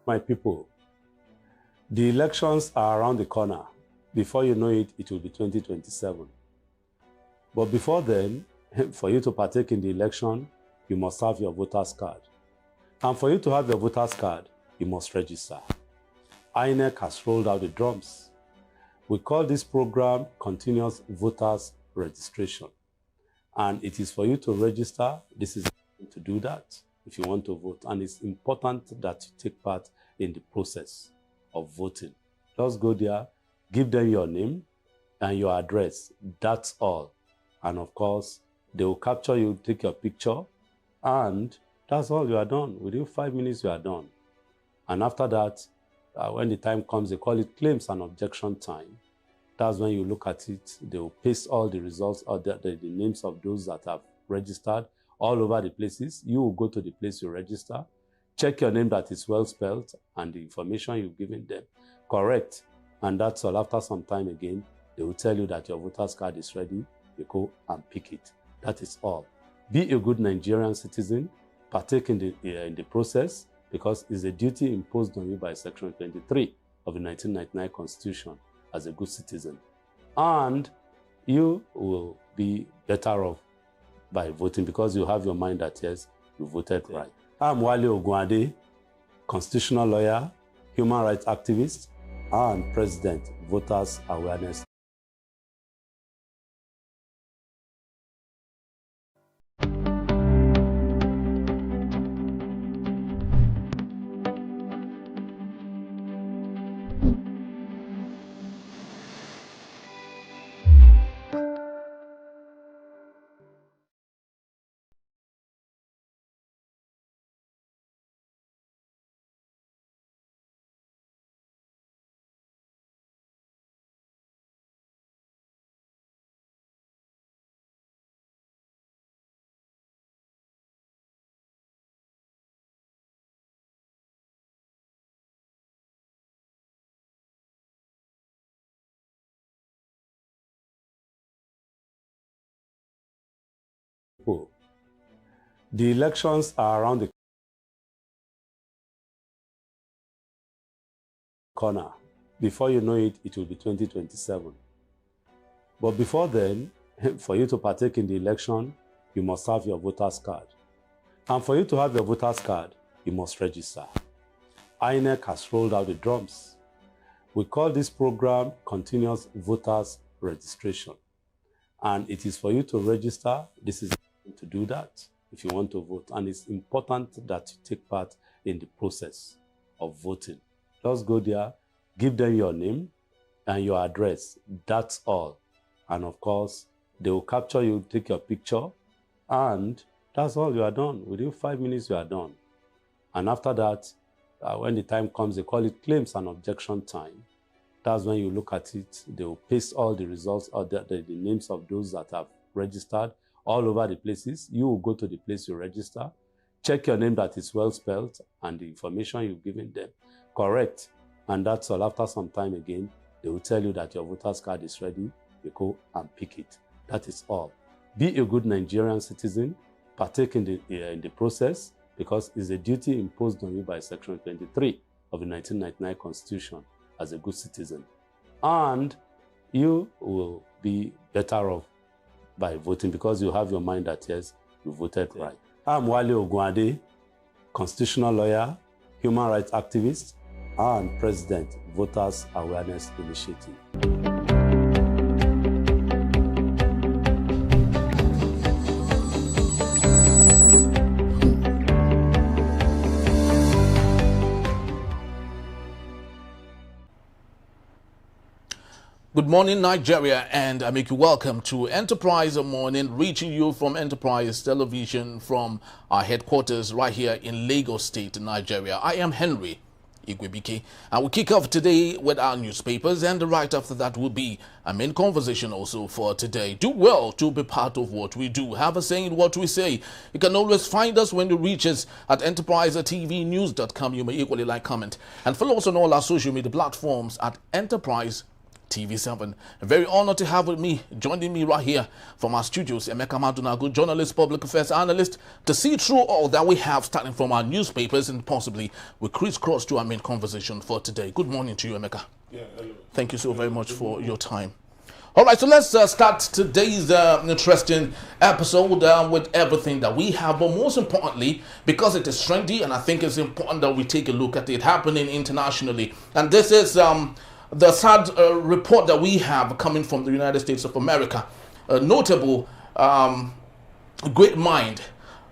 My people, the elections are around the corner. Before you know it, it will be 2027. But before then, for you to partake in the election, you must have your voter's card. And for you to have your voter's card, you must register. INEC has rolled out the drums. We call this program Continuous Voters Registration. And it is for you to register. This is to do that if you want to vote. And it's important that you take part in the process of voting. Just go there, give them your name and your address. That's all. And of course, they will capture you, take your picture, and that's all. You are done. Within 5 minutes, you are done. And after that, when the time comes, they call it claims and objection time. That's when you look at it. They will paste all the results or the names of those that have registered all over the places. You will go to the place you register, check your name that is well spelled, and the information you've given them correct. And that's all. After some time again, they will tell you that your voter's card is ready. You go and pick it. That is all. Be a good Nigerian citizen. Partake in the process, because it's a duty imposed on you by Section 23 of the 1999 Constitution as a good citizen. And you will be better off by voting because you have your mind that, yes, you voted right. I'm Wale Ogunade, constitutional lawyer, human rights activist, and President, Voters Awareness. The elections are around the corner. Before you know it, it will be 2027. But before then, for you to partake in the election, you must have your voter's card. And for you to have your voter's card, you must register. INEC has rolled out the drums. We call this program Continuous Voters Registration. And it is for you to register. This is to do that if you want to vote. And it's important that you take part in the process of voting. Just go there, give them your name and your address. That's all. And of course, they will capture you, take your picture, and that's all. You are done. Within 5 minutes, you are done. And after that, when the time comes, they call it claims and objection time. That's when you look at it. They will paste all the results or the names of those that have registered all over the places. You will go to the place you register, check your name that is well spelled, and the information you've given them correct. And that's all. After some time again, they will tell you that your voter's card is ready. You go and pick it. That is all. Be a good Nigerian citizen. Partake in the process, because it's a duty imposed on you by Section 23 of the 1999 Constitution as a good citizen. And you will be better off by voting because you have your mind that, yes, you voted right. I'm Wale Ogunade, constitutional lawyer, human rights activist, and President, Voters Awareness Initiative. Good morning, Nigeria, and I make you welcome to Enterprise Morning, reaching you from Enterprise Television from our headquarters right here in Lagos State, Nigeria. I am Henry Igwebike, and we'll kick off today with our newspapers, and right after that will be a main conversation also for today. Do well to be part of what we do. Have a say in what we say. You can always find us when you reach us at enterprisetvnews.com. You may equally like, comment, and follow us on all our social media platforms at Enterprise TV7. A very honored to have with me, joining me right here from our studios, Emeka Madunagu, journalist, public affairs analyst, to see through all that we have, starting from our newspapers, and possibly we crisscross to our main conversation for today. Good morning to you, Emeka. Yeah, hello. Thank you so very much for your time. All right, so let's start today's interesting episode with everything that we have, but most importantly, because it is trendy, and I think it's important that we take a look at it happening internationally. And this is the sad report that we have coming from the United States of America. A notable great mind,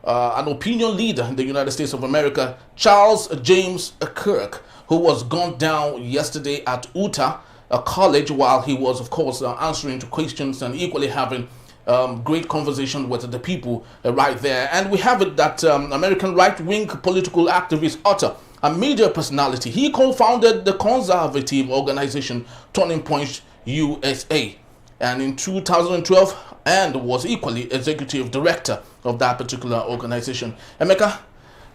an opinion leader in the United States of America, Charles James Kirk, who was gunned down yesterday at Utah College while he was, of course, answering to questions and equally having great conversation with the people right there. And we have it that American right-wing political activist, author, a media personality. He co-founded the conservative organization Turning Point USA, and in 2012, and was equally executive director of that particular organization. Emeka,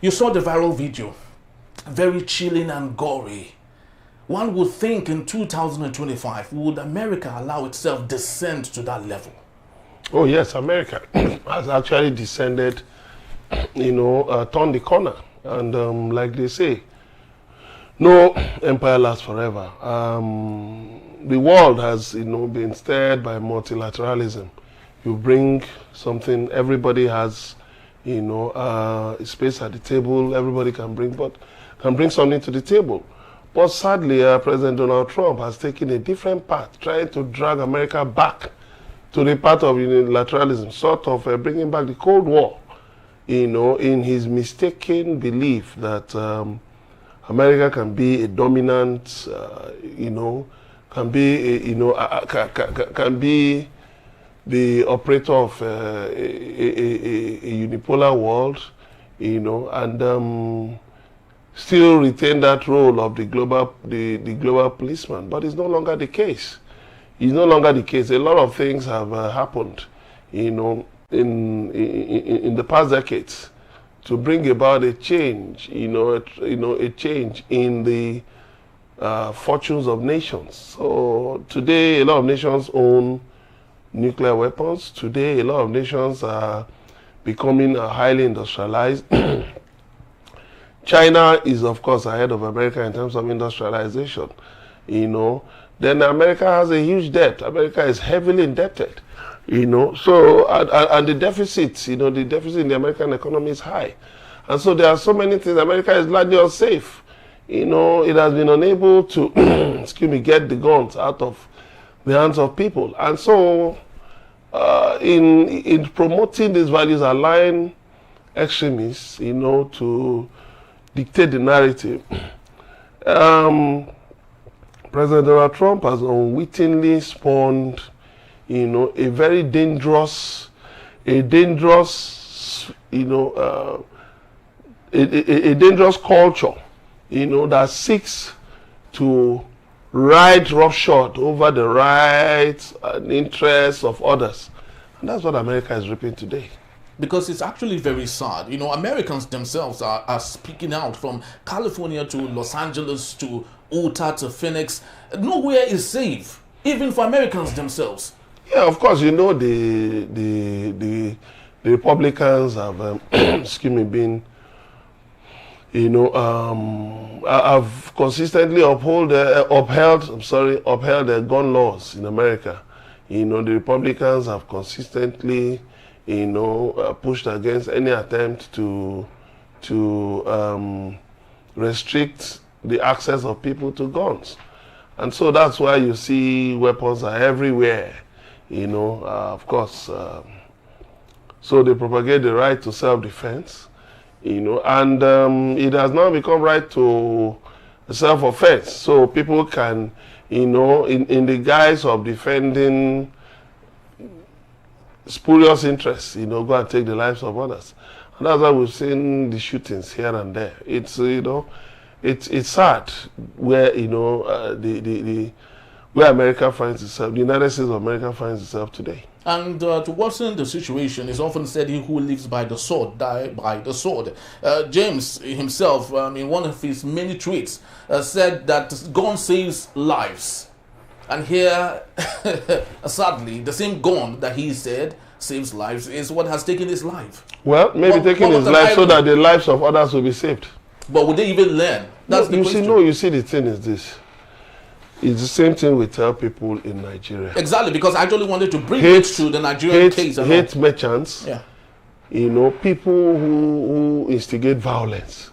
you saw the viral video, very chilling and gory. One would think in 2025, would America allow itself descend to that level? Oh yes, America has actually descended, turned the corner. And like they say, no empire lasts forever. The world has, been stirred by multilateralism. You bring something, everybody has, space at the table, everybody can bring something to the table. But sadly, President Donald Trump has taken a different path, trying to drag America back to the path of unilateralism, sort of bringing back the Cold War, in his mistaken belief that America can be a dominant, can be, can be the operator of a unipolar world, and still retain that role of the global policeman. But it's no longer the case. It's no longer the case. A lot of things have happened, in the past decades to bring about a change, a change in the fortunes of nations. So today, a lot of nations own nuclear weapons. Today, a lot of nations are becoming highly industrialized. China is, of course, ahead of America in terms of industrialization, Then America has a huge debt. America is heavily indebted, So, and the deficit, the deficit in the American economy is high. And so there are so many things. America is largely unsafe. It has been unable to, get the guns out of the hands of people. And so, in promoting these values, allowing extremists, to dictate the narrative. President Donald Trump has unwittingly spawned, a very dangerous, a dangerous culture, that seeks to ride roughshod over the rights and interests of others. And that's what America is reaping today. Because it's actually very sad. Americans themselves are speaking out, from California to Los Angeles to Utah to Phoenix. Nowhere is safe, even for Americans themselves. Yeah, of course, the Republicans have, been, have consistently upheld the gun laws in America. The Republicans have consistently pushed against any attempt to restrict the access of people to guns. And so that's why you see weapons are everywhere, of course. So they propagate the right to self-defense, and it has now become right to self-offense. So people can, in the guise of defending spurious interests, go and take the lives of others. And that's why we've seen the shootings here and there. It's, it's sad where, where America finds itself, the United States of America finds itself today. And to worsen the situation, it's often said, he who lives by the sword, die by the sword. James himself, in one of his many tweets, said that gun saves lives. And here, sadly, the same gun that he said saves lives is what has taken his life. Well, maybe taking his life so that the lives of others will be saved. But would they even learn? That's the question. You see, the thing is this. It's the same thing we tell people in Nigeria. Exactly, because I actually wanted to bring it to the Nigerian case. Hate merchants. Yeah. You know, people who instigate violence.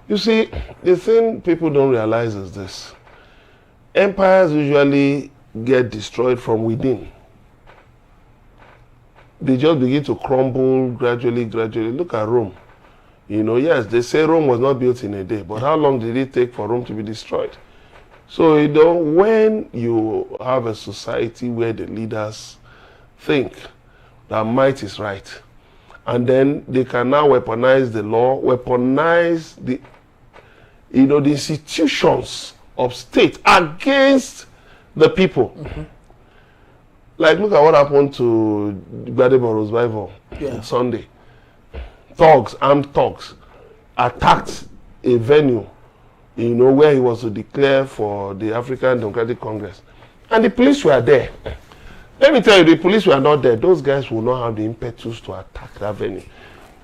You see, the thing people don't realize is this. Empires usually get destroyed from within. They just begin to crumble gradually. Look at Rome. You know, yes, they say Rome was not built in a day, but how long did it take for Rome to be destroyed? So, you know, when you have a society where the leaders think that might is right, and then they can now weaponize the law, weaponize the, you know, the institutions of state against the people. Mm-hmm. Like, look at what happened to Gbadebo's rival on Sunday. Thugs, armed thugs, attacked a venue, you know, where he was to declare for the African Democratic Congress. And the police were there. Let me tell you, the police were not there. Those guys will not have the impetus to attack that venue.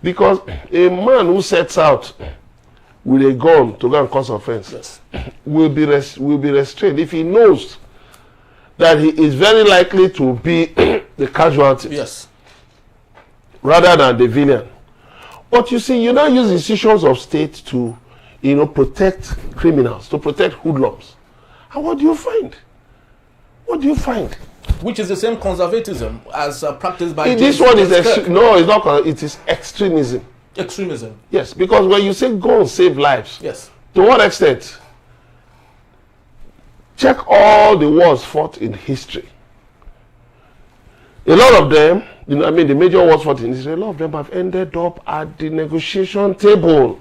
Because a man who sets out with a gun to go and cause offense will be restrained if he knows that he is very likely to be the casualty rather than the villain. But you see, you now use institutions of state to, you know, protect criminals, to protect hoodlums. And what do you find? What do you find? Which is the same conservatism as practiced by this one is no, it's not. It is extremism. Extremism. Yes, because when you say go and save lives, yes, to what extent? Check all the wars fought in history. A lot of them, you know, I mean, the major wars fought in history, a lot of them have ended up at the negotiation table.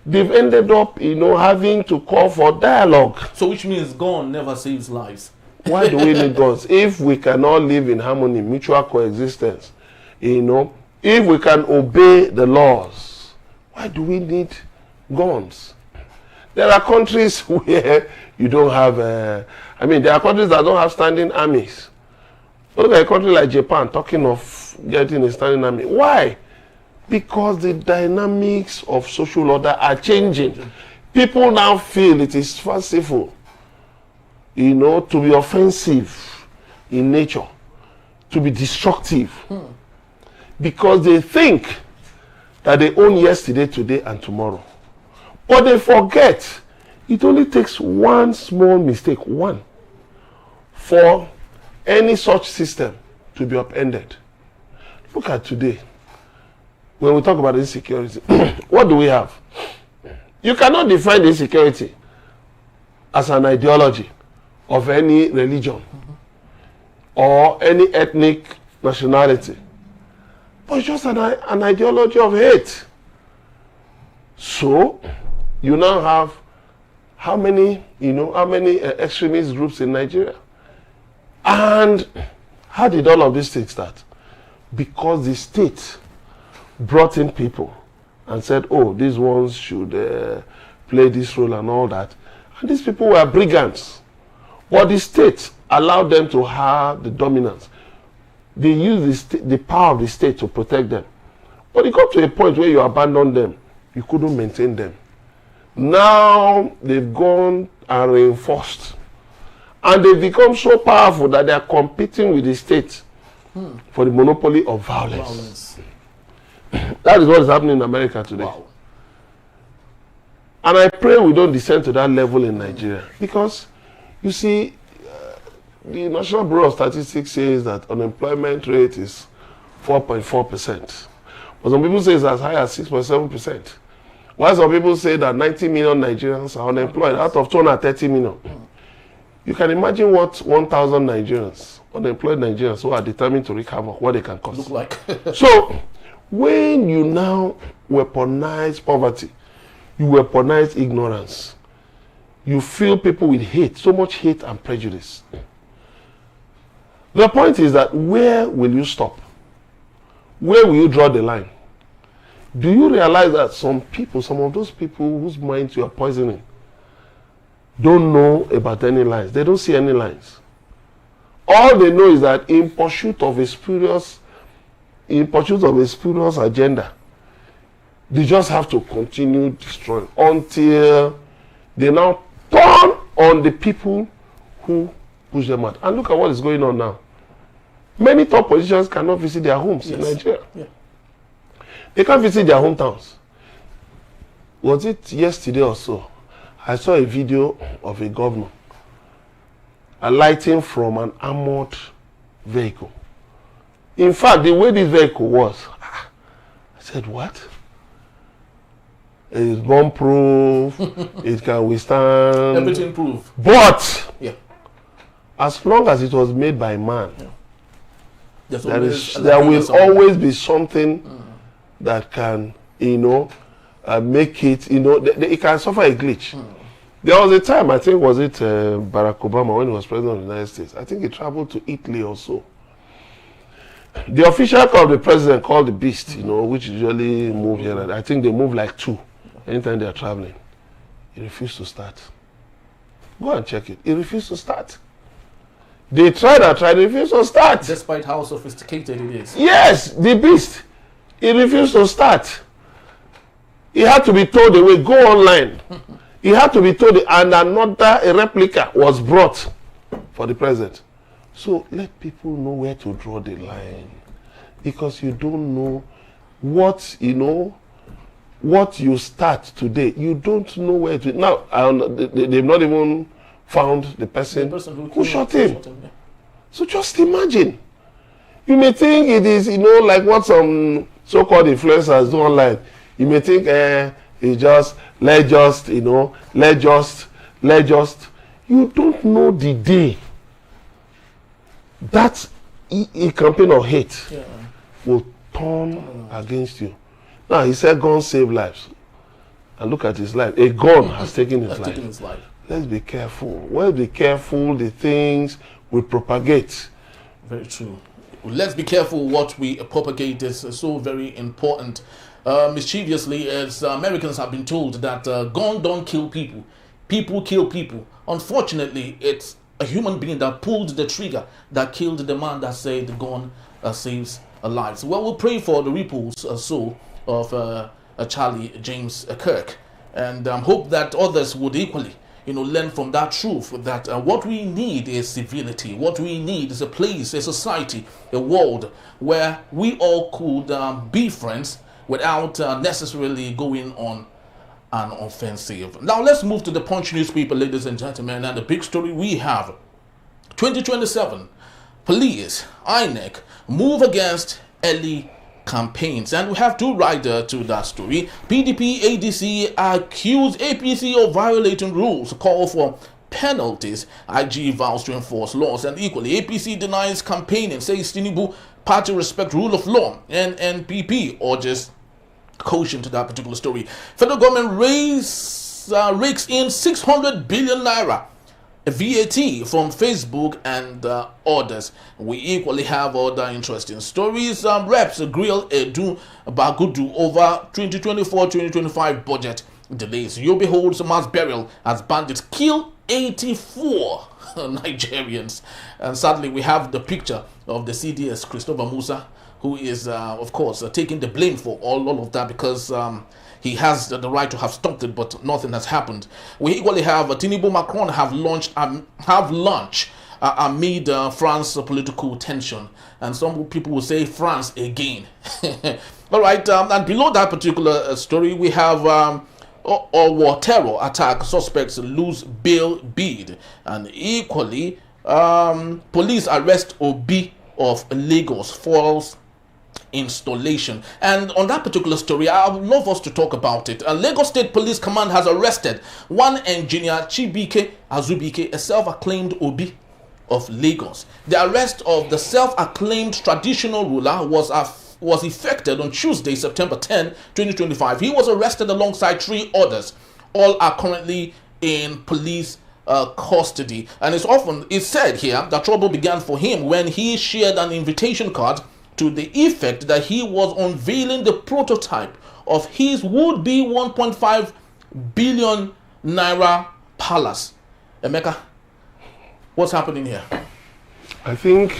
They've ended up, you know, having to call for dialogue. So which means gun never saves lives. Why do we need guns? If we cannot live in harmony, mutual coexistence, you know, if we can obey the laws, why do we need guns? There are countries where you don't have, I mean, there are countries that don't have standing armies. Look at a country like Japan, talking of getting a standing army. Why? Because the dynamics of social order are changing. People now feel it is fanciful, you know, to be offensive in nature, to be destructive. Because they think that they own yesterday, today, and tomorrow. But they forget it only takes one small mistake, one, for any such system to be upended. Look at today. When we talk about insecurity, what do we have? You cannot define insecurity as an ideology of any religion or any ethnic nationality. But it's just an ideology of hate. So, you now have how many extremist groups in Nigeria? And how did all of these things start? Because the state brought in people and said, oh, these ones should play this role and all that. And these people were brigands. But the state allowed them to have the dominance. They used the power of the state to protect them. But it got to a point where you abandoned them. You couldn't maintain them. Now they've gone and reinforced. And they've become so powerful that they are competing with the state for the monopoly of violence. That is what is happening in America today. Wow. And I pray we don't descend to that level in Nigeria. Because, you see, the National Bureau of Statistics says that unemployment rate is 4.4%. But some people say it's as high as 6.7%. While some people say that 90 million Nigerians are unemployed out of 230 million. You can imagine what 1,000 Nigerians, unemployed Nigerians who are determined to wreak havoc, what they can cause. Look like. So, when you now weaponize poverty, you weaponize ignorance, you fill people with hate, so much hate and prejudice. The point is that where will you stop? Where will you draw the line? Do you realize that some of those people whose minds you are poisoning don't know about any lines. They don't see any lines. All they know is that in pursuit of a spurious agenda, they just have to continue destroying until they now turn on the people who push them out. And look at what is going on now. Many top politicians cannot visit their homes in Nigeria. Yeah. They can't visit their hometowns. Was it yesterday or so? I saw a video of a governor alighting from an armored vehicle. In fact, the way this vehicle was, I said, what? It's bomb-proof, it can withstand... Everything proof. But, yeah, as long as it was made by man, yeah, there will always be something that can, make it, it can suffer a glitch. There was a time, I think, was it Barack Obama, when he was president of the United States, I think he traveled to Italy also. The official car of the president called the Beast, which usually move here. I think they move like 2 anytime they are traveling. He refused to start. Go and check it. He refused to start. They tried and tried, he refused to start. Despite how sophisticated it is. Yes, the Beast. He refused to start. He had to be told away, go online. He had to be told, and a replica was brought for the president. So let people know where to draw the line, because you don't know what you start today. You don't know where to. Now they've not even found the person who shot him. Yeah. So just imagine. You may think it is like what some so-called influencers do online. You may think it's just let just. You don't know the day that a campaign of hate will turn against you. Now, he said guns save lives. And look at his life. A gun has taken his life. Let's be careful. Let's be careful the things we propagate. Very true. Let's be careful what we propagate. Is so very important. Mischievously, as Americans have been told that gun don't kill people. People kill people. Unfortunately, it's a human being that pulled the trigger that killed the man that said the gun saves lives. Well, we'll pray for the ripples soul of Charlie James Kirk, and hope that others would equally learn from that truth, that what we need is civility. What we need is a place, a society, a world where we all could be friends without necessarily going on an offensive. Now let's move to the Punch newspaper, ladies and gentlemen, and the big story we have. 2027, police, INEC, move against early campaigns. And we have two riders to that story. PDP ADC accuse APC of violating rules, call for penalties. IG vows to enforce laws. And equally, APC denies campaigning, says Tinubu party respect rule of law. And NPP urges caution to that particular story. Federal government rakes in 600 billion naira VAT from Facebook and others. We equally have other interesting stories. Reps grill Edu Bagudu over 2024-2025 budget delays. Yobe holds mass burial as bandits kill 84 Nigerians. And sadly, we have the picture of the CDS, Christopher Musa, who is, of course, taking the blame for all of that, because he has the right to have stopped it, but nothing has happened. We equally have Tinubu Macron have lunch amid France political tension, and some people will say France again. All right, and below that particular story, we have war terror attack, suspects lose bail bid, and equally, police arrest Obi of Lagos falls installation. And on that particular story, I would love us to talk about it. Lagos State Police Command has arrested one engineer, Chibike Azubike, a self-acclaimed Obi of Lagos. The arrest of the self-acclaimed traditional ruler was effected on Tuesday, September 10, 2025. He was arrested alongside 3 others. All are currently in police custody. And it's said here that trouble began for him when he shared an invitation card to the effect that he was unveiling the prototype of his would-be 1.5 billion naira palace Emeka, what's happening here? I think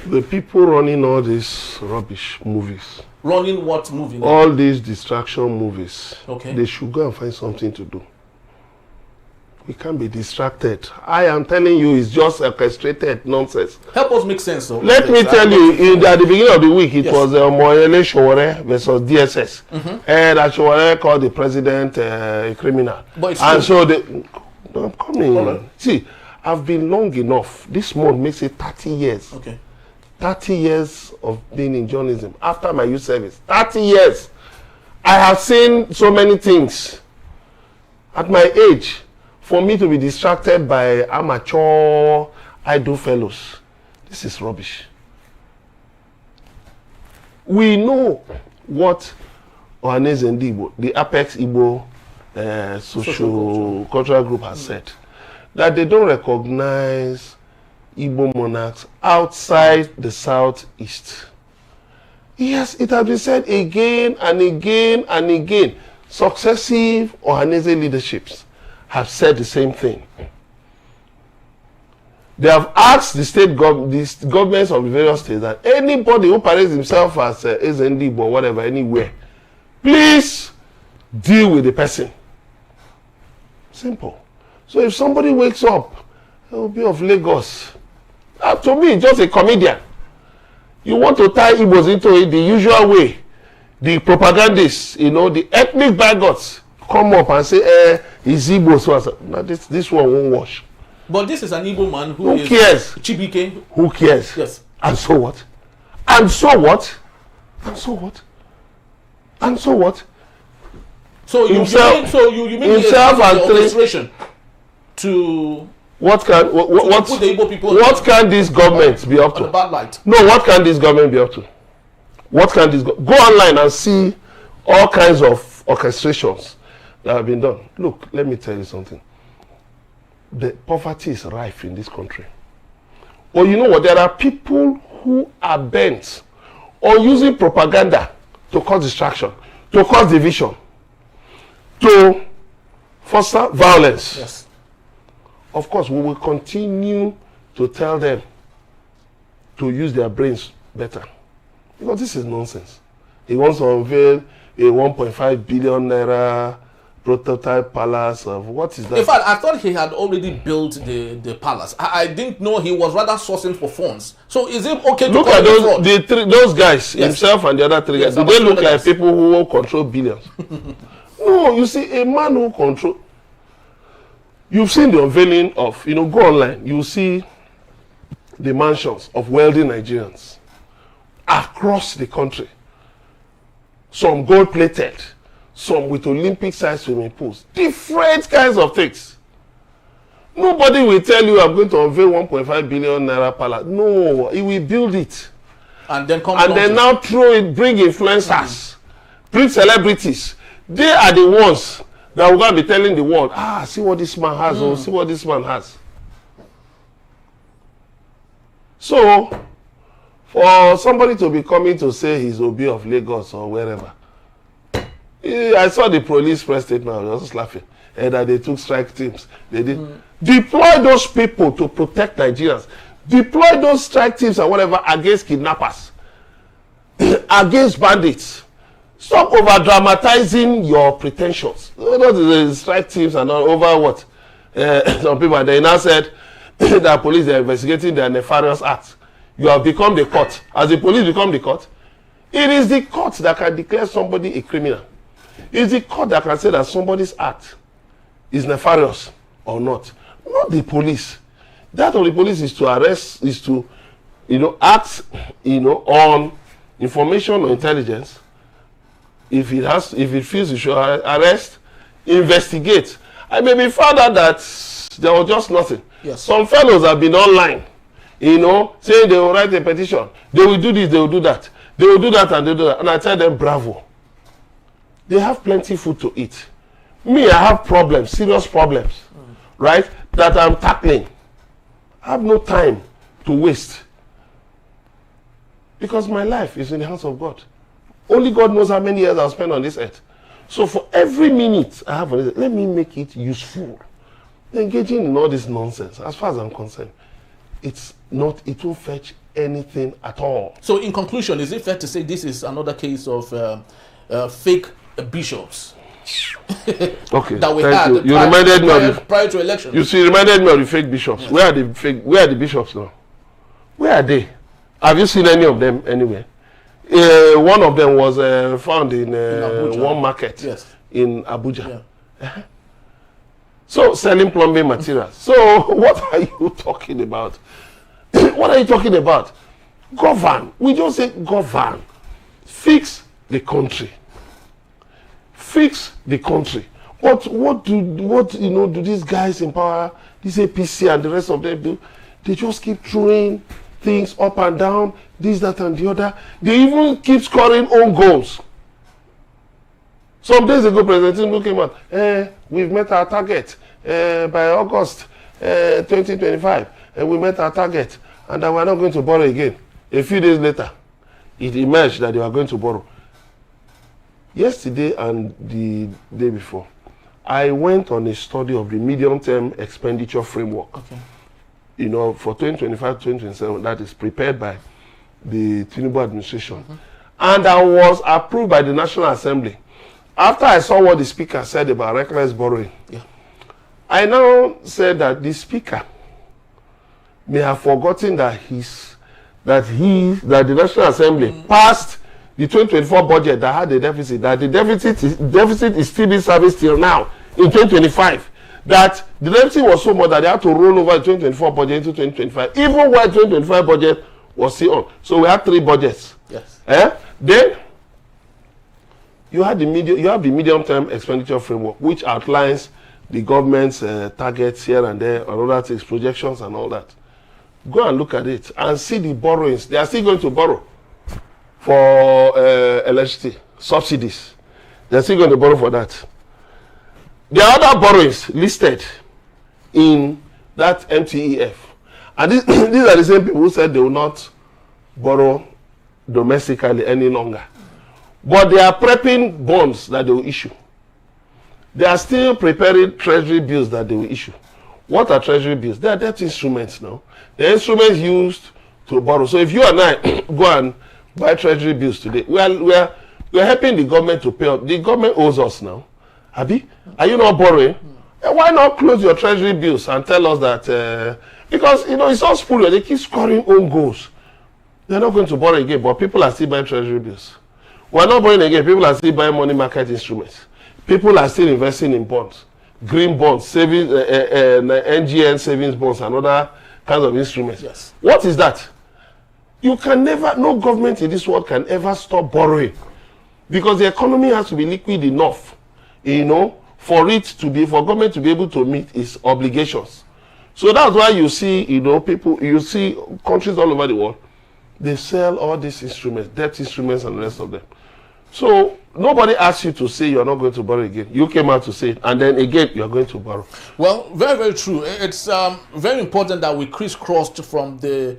the people running all these rubbish movies. Running what movie? All these distraction movies. Okay. They should go and find something to do. We can't be distracted. I am telling you, it's just orchestrated nonsense. Help us make sense of Let me tell you, at the beginning of the week, it was Moyele Showore versus DSS. And that Showore called the president a criminal. But it's and true. so I'm coming. Right. See, I've been long enough. This month makes it 30 years. Okay. 30 years of being in journalism after my youth service. 30 years. I have seen so many things. At my age, for me to be distracted by amateur idle fellows, this is rubbish. We know what Ohaneze Ndigbo, the Apex Igbo social cultural group has said, that they don't recognize Igbo monarchs outside the southeast. Yes, it has been said again and again and again. Successive Ohaneze leaderships have said the same thing. They have asked the governments of the various states that anybody who parades himself as Ndigbo or whatever, anywhere, please deal with the person. Simple. So if somebody wakes up, it will be of Lagos. To me, just a comedian. You want to tie Igbos into it the usual way. The propagandists, the ethnic bigots come up and say, he's Igbo. So now this one won't wash. But this is an Igbo man who cares? Chibike. Who cares? Yes. And so what? And so what? And so what? And so what? So you mean himself and orchestration to what can put the Igbo people what can this government be up to? On a bad light. No, what can this government be up to? What can this go online and see all kinds of orchestrations that have been done. Look, let me tell you something. The poverty is rife in this country. Or you know what? There are people who are bent on using propaganda to cause distraction, to cause division, to foster violence. Yes. Of course, we will continue to tell them to use their brains better. Because this is nonsense. He wants to unveil a 1.5 billion naira prototype palace of what is that? In fact, I thought he had already built the palace. I didn't know he was rather sourcing for funds. So is it okay to look at those guys, yes, himself and the other three guys? Do they look like people who control billions? No, you see, a man who control. You've seen the unveiling of, go online, you see the mansions of wealthy Nigerians across the country. Some gold-plated, some with Olympic-sized swimming pools, different kinds of things. Nobody will tell you I'm going to unveil 1.5 billion naira palace. No, he will build it. And then now throw it, bring influencers, bring celebrities. They are the ones that we're going to be telling the world, see what this man has, or see what this man has. So, for somebody to be coming to say he's Obi of Lagos or wherever, I saw the police press statement, I was just laughing, that they took strike teams. They did. Deploy those people to protect Nigerians. Deploy those strike teams and whatever against kidnappers, against bandits. Stop over-dramatizing your pretensions. The strike teams are not over what? Some people, they now said that police are investigating their nefarious acts. You have become the court. As the police become the court, it is the court that can declare somebody a criminal. It's the court that can say that somebody's act is nefarious or not. Not the police. That of the police is to arrest, is to, act, on information or intelligence. If it feels it should arrest, investigate. I may be found out that there was just nothing. Yes. Some fellows have been online, saying they will write a petition. They will do this, they will do that. They will do that and they will do that. And I tell them, bravo. They have plenty food to eat. Me, I have problems, serious problems, right, that I'm tackling. I have no time to waste. Because my life is in the hands of God. Only God knows how many years I'll spend on this earth. So for every minute I have on this earth, let me make it useful. engaging in all this nonsense, as far as I'm concerned, it won't fetch anything at all. So in conclusion, is it fair to say this is another case of fake bishops? Okay, that we thank had you. You reminded me of prior to election. You see, reminded me of the fake bishops. Yes. Where are the bishops now? Where are they? Have you seen any of them anywhere? One of them was found in one market in Abuja. Yeah. So selling plumbing materials. So what are you talking about? What are you talking about? Govern. We just say govern. Fix the country. Fix the country. What do these guys in power, this APC and the rest of them do? They just keep throwing things up and down, this, that, and the other. They even keep scoring own goals. Some days ago, President Tinubu came out. We've met our target by August 2025. We met our target, and that we're not going to borrow again. A few days later, it emerged that they were going to borrow. Yesterday and the day before, I went on a study of the medium-term expenditure framework. Okay. You know, for 2025-2027, that is prepared by the Tinubu administration. Mm-hmm. And I was approved by the National Assembly. After I saw what the speaker said about reckless borrowing, I now said that the speaker may have forgotten that the National Assembly passed the 2024 budget that had a deficit, that the deficit is still being serviced till now in 2025. That the deficit was so much that they had to roll over the 2024 budget into 2025, even while 2025 budget was still on. So we had 3 budgets. Yes. Then you have the medium-term expenditure framework, which outlines the government's targets here and there, and other things, projections and all that. Go and look at it and see the borrowings. They are still going to borrow for electricity subsidies. They are still going to borrow for that. There are other borrowings listed in that MTEF. And these are the same people who said they will not borrow domestically any longer. But they are prepping bonds that they will issue. They are still preparing treasury bills that they will issue. What are treasury bills? They are debt instruments now. The instruments used to borrow. So if you and I go and buy treasury bills today, we are helping the government to pay up. The government owes us now. Abi, are you not borrowing? Why not close your treasury bills and tell us that? Because it's all spurious. They keep scoring own goals. They're not going to borrow again, but people are still buying treasury bills. We're not borrowing again. People are still buying money market instruments. People are still investing in bonds, green bonds, savings, NGN savings bonds, and other kinds of instruments. Yes. What is that? You can never, no government in this world can ever stop borrowing, because the economy has to be liquid enough, for government to be able to meet its obligations. So that's why you see, you see countries all over the world, they sell all these instruments, debt instruments and the rest of them. So nobody asked you to say you're not going to borrow again. You came out to say it, and then again you're going to borrow. Well, very, very true. It's very important that we crisscrossed from the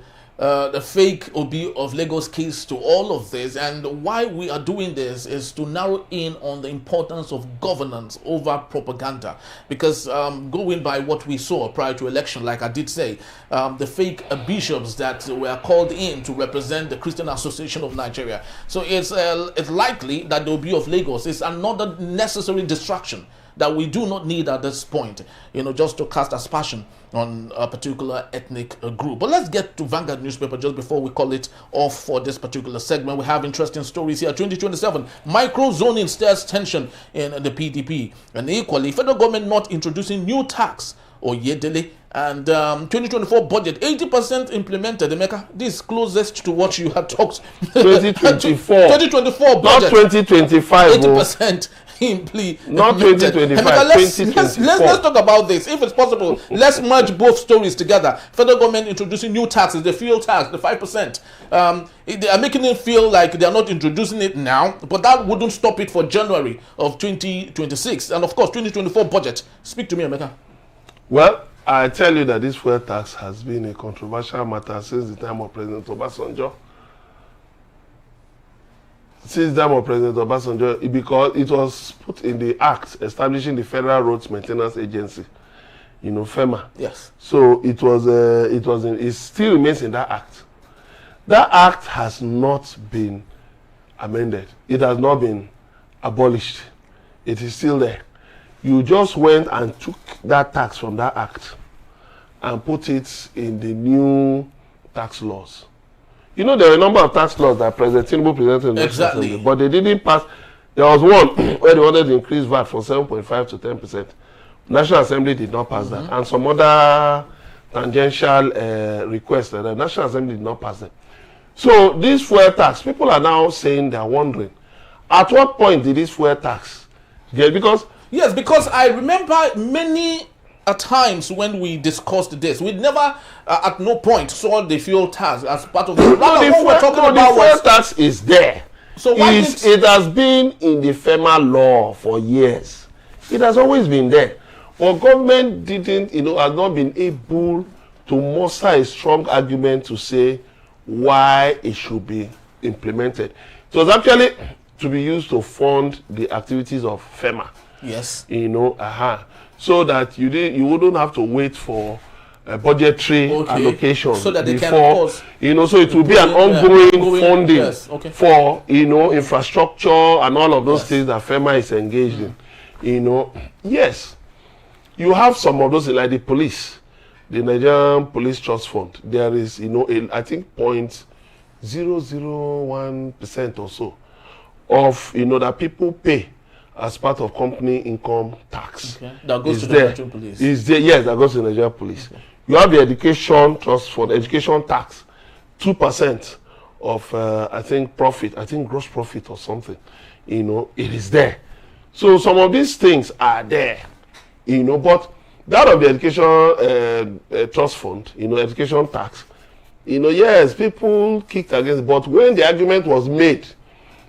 fake Obi of Lagos case to all of this, and why we are doing this is to narrow in on the importance of governance over propaganda, because going by what we saw prior to election, like I did say, the fake bishops that were called in to represent the Christian Association of Nigeria. So it's likely that the Obi of Lagos is another necessary distraction that we do not need at this point, just to cast aspersion on a particular ethnic group. But let's get to Vanguard newspaper just before we call it off for this particular segment. We have interesting stories here. 2027, micro-zoning stirs tension in the PDP. And equally, federal government not introducing new tax or Yedele. And 2024 budget, 80% implemented. Emeka, this is closest to what you had talked. 2024. 2024 budget. Not 2025. 80%. Not 2025. Let's talk about this. If it's possible, let's merge both stories together. Federal government introducing new taxes, the fuel tax, the 5%. They are making it feel like they are not introducing it now, but that wouldn't stop it for January of 2026. And of course, 2024 budget. Speak to me, Emeka. Well, I tell you that this fuel tax has been a controversial matter since the time of President Obasanjo. Since the time of President Obasanjo, because it was put in the act establishing the Federal Roads Maintenance Agency FEMA. Yes. So it still remains in that act. That act has not been amended. It has not been abolished. It is still there. You just went and took that tax from that act and put it in the new tax laws. There are a number of tax laws that President Tinubu presented in the National Assembly, but they didn't pass. There was one where they wanted to increase VAT from 7.5 to 10%. National Assembly did not pass that, and some other tangential requests that the National Assembly did not pass them. So this fuel tax, people are now saying, they are wondering, at what point did this fuel tax get? Because I remember many times when we discussed this, we never at no point saw the fuel tax as part of the fuel tax is there. So it has been in the FEMA law for years. It has always been there. But government has not been able to muster a strong argument to say why it should be implemented. It was actually to be used to fund the activities of FEMA. Yes. So that you wouldn't have to wait for a budgetary allocation so that they before, so it will be an ongoing funding for, infrastructure and all of those things that FEMA is engaged in. Yes, you have some of those, like the police, the Nigerian Police Trust Fund. There is, I think 0.001% or so of, that people pay as part of company income tax. Okay. That goes to the Nigerian Police. Yes, that goes to the Nigerian Police. Okay. You have the education trust fund, education tax, 2% of I think gross profit or something. It is there. So some of these things are there. But that of the education trust fund, education tax, yes, people kicked against it. But when the argument was made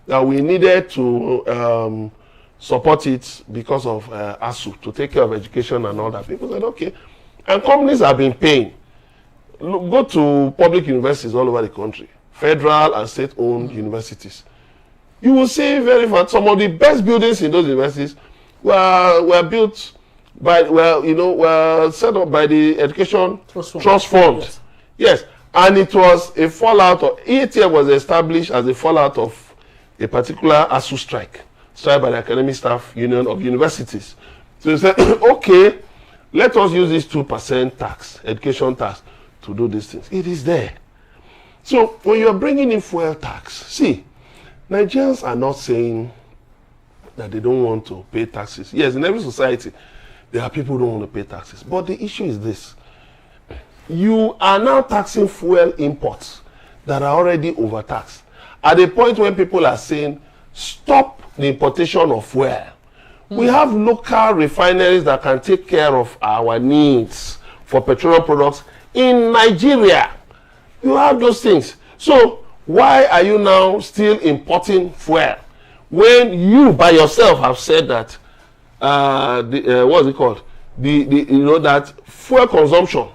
that we needed to support it because of ASU, to take care of education and all that, people said, okay. And companies have been paying. Go to public universities all over the country, federal and state-owned universities. You will see some of the best buildings in those universities were built were set up by the Education Trust Fund. Yes. And it was a fallout of, EATF was established as a fallout of a particular ASU strike by the Academic Staff Union of Universities. So they said, okay, let us use this 2% tax, education tax, to do these things. It is there. So when you're bringing in fuel tax, see, Nigerians are not saying that they don't want to pay taxes. Yes, in every society, there are people who don't want to pay taxes. But the issue is this. You are now taxing fuel imports that are already overtaxed. At the point when people are saying, stop the importation of fuel. We have local refineries that can take care of our needs for petroleum products in Nigeria. You have those things. So why are you now still importing fuel when you by yourself have said that what's it called? That fuel consumption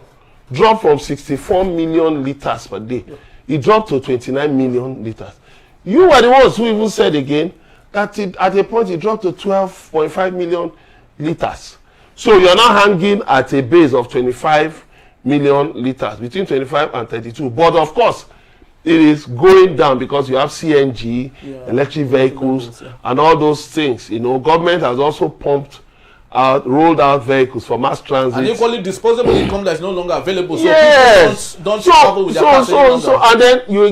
dropped from 64 million liters per day. It dropped to 29 million liters. You are the ones who even said again that at a point it dropped to 12.5 million liters. So you're now hanging at a base of 25 million liters, between 25 and 32. But of course, it is going down because you have CNG, electric vehicles, and all those things. Government has also rolled out vehicles for mass transit. And equally disposable income that is no longer available. So yes. people don't travel with their cars. And then you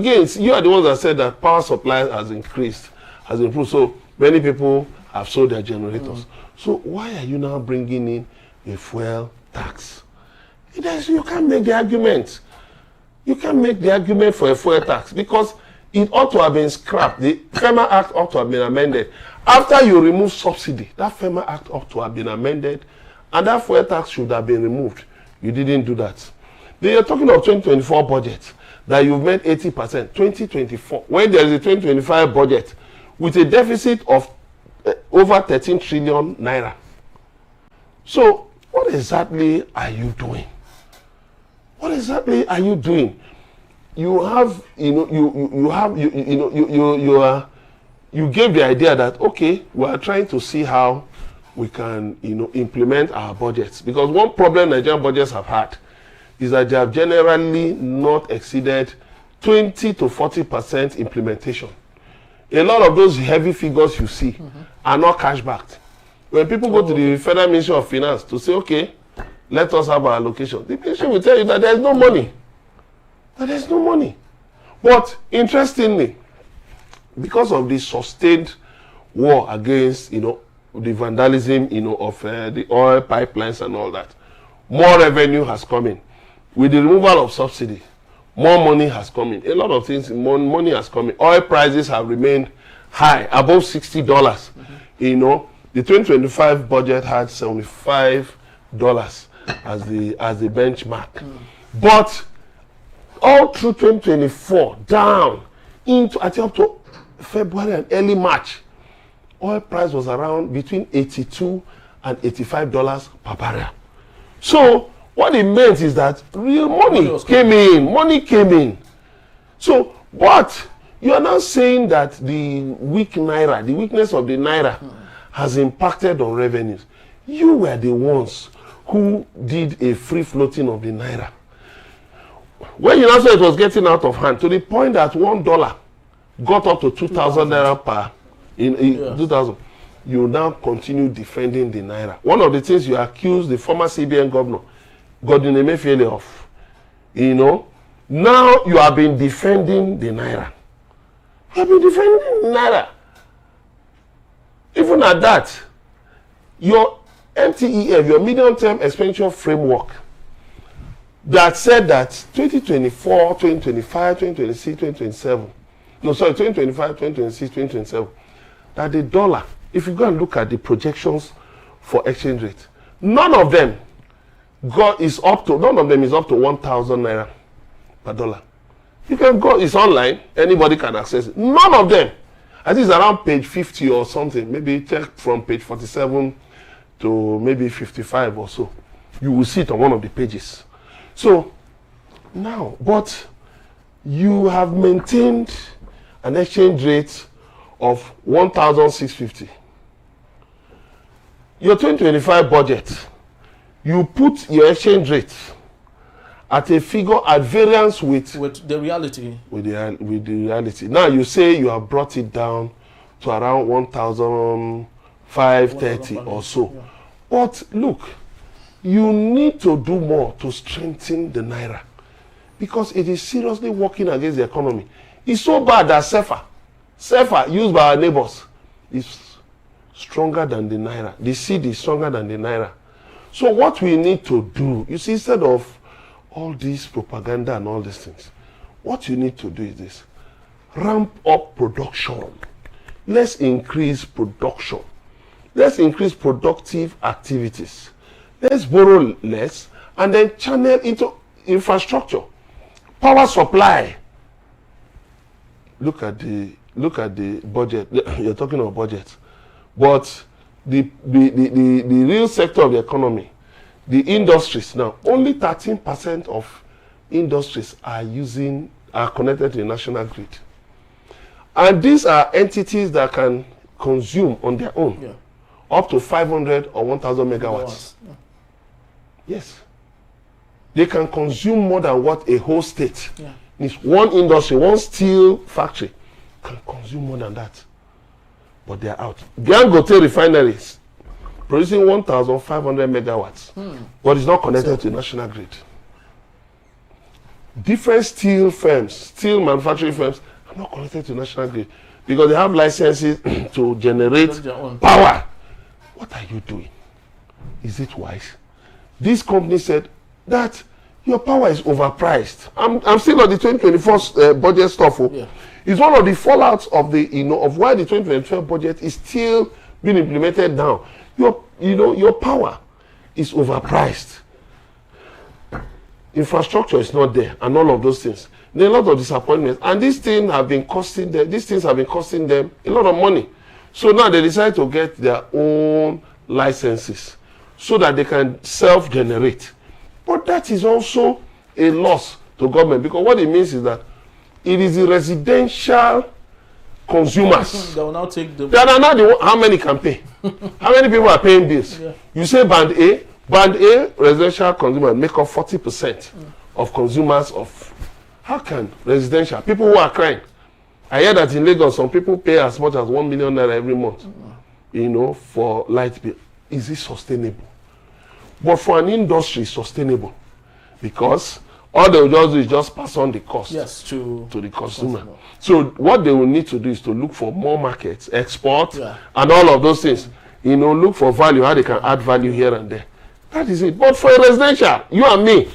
are the ones that said that power supply has increased, has improved. So many people have sold their generators. So why are you now bringing in a fuel tax? You can't make the argument. You can't make the argument for a fuel tax because it ought to have been scrapped. The FEMA Act ought to have been amended. After you remove subsidy, that FEMA Act ought to have been amended and that fuel tax should have been removed. You didn't do that. They are talking of 2024 budget that you've made 80%. 2024, when there is a 2025 budget with a deficit of over 13 trillion naira. So what exactly are you doing? What exactly are you doing? You have, you gave the idea that, okay, we are trying to see how we can, implement our budgets. Because one problem Nigerian budgets have had is that they have generally not exceeded 20 to 40% implementation. A lot of those heavy figures you see are not cash backed. When people go to the Federal Ministry of Finance to say, okay, let us have our allocation, the ministry will tell you that there is no money. That there is no money. But interestingly, because of the sustained war against, the vandalism, of the oil pipelines and all that, more revenue has come in. With the removal of subsidy, more money has come in. A lot of things, more money has come in. Oil prices have remained high, above $60. The 2025 budget had $75 as the benchmark. But all through 2024, down into, I think, up to February and early March, oil price was around between $82 and $85 per barrel. So what it meant is that real money came in. So, but you are now saying that the weak naira, the weakness of the naira has impacted on revenues. You were the ones who did a free floating of the naira. When you now said it was getting out of hand, to the point that $1 got up to 2,000 naira per, 2,000, you now continue defending the naira. One of the things you accused the former CBN governor, Godwin Emefiele, of, now you have been defending the naira. You have been defending the naira. Even at that, your MTEF, your medium-term expenditure framework, that said that 2024, 2025, 2026, 2027, 2025, 2026, 2027, that the dollar, if you go and look at the projections for exchange rate, none of them is up to 1,000 naira per dollar. You can go, it's online, anybody can access it. None of them. I think it's around page 50 or something, maybe check from page 47 to maybe 55 or so. You will see it on one of the pages. So now, but you have maintained an exchange rate of 1,650. Your 2025 budget, you put your exchange rate at a figure at variance with the reality. With the reality. Now you say you have brought it down to around 1,530 or so. Yeah. But look, you need to do more to strengthen the naira, because it is seriously working against the economy. It's so bad that CFA used by our neighbors is stronger than the naira. The cedi is stronger than the naira. So what we need to do, you see, instead of all this propaganda and all these things, what you need to do is this: ramp up production. Let's increase production. Let's increase productive activities. Let's borrow less and then channel into infrastructure, power supply. Look at the budget. You're talking about budget, but the real sector of the economy, the industries now, only 13% of industries are connected to the national grid, and these are entities that can consume on their own up to 500 or 1,000 megawatts. Yeah. Yes, they can consume more than what a whole state needs. One industry, one steel factory can consume more than that, but they are out. Dangote refineries producing 1,500 megawatts, but it's not connected to the national grid. Different steel manufacturing firms are not connected to the national grid because they have licenses to generate power. What are you doing? Is it wise? This company said that your power is overpriced. I'm still on the 2024 budget stuff. It's one of the fallouts of of why the 2012 budget is still being implemented now. Your power is overpriced. Infrastructure is not there, and all of those things. There are a lot of disappointments, and these things have been costing them a lot of money. So now they decide to get their own licenses so that they can self-generate. But that is also a loss to government, because what it means is that it is the residential consumers. They will now take the... They are now the how many can pay? How many people are paying this? Yeah. You say band A, residential consumers make up 40% of consumers of... How can residential, people who are crying? I hear that in Lagos, some people pay as much as 1 million naira every month, you know, for light bill. Is it sustainable? But for an industry, it's sustainable because all they will just do is just pass on the cost to the consumer. So what they will need to do is to look for more markets, export, and all of those things. You know, look for value, how they can add value here and there. That is it. But for a residential, you and me,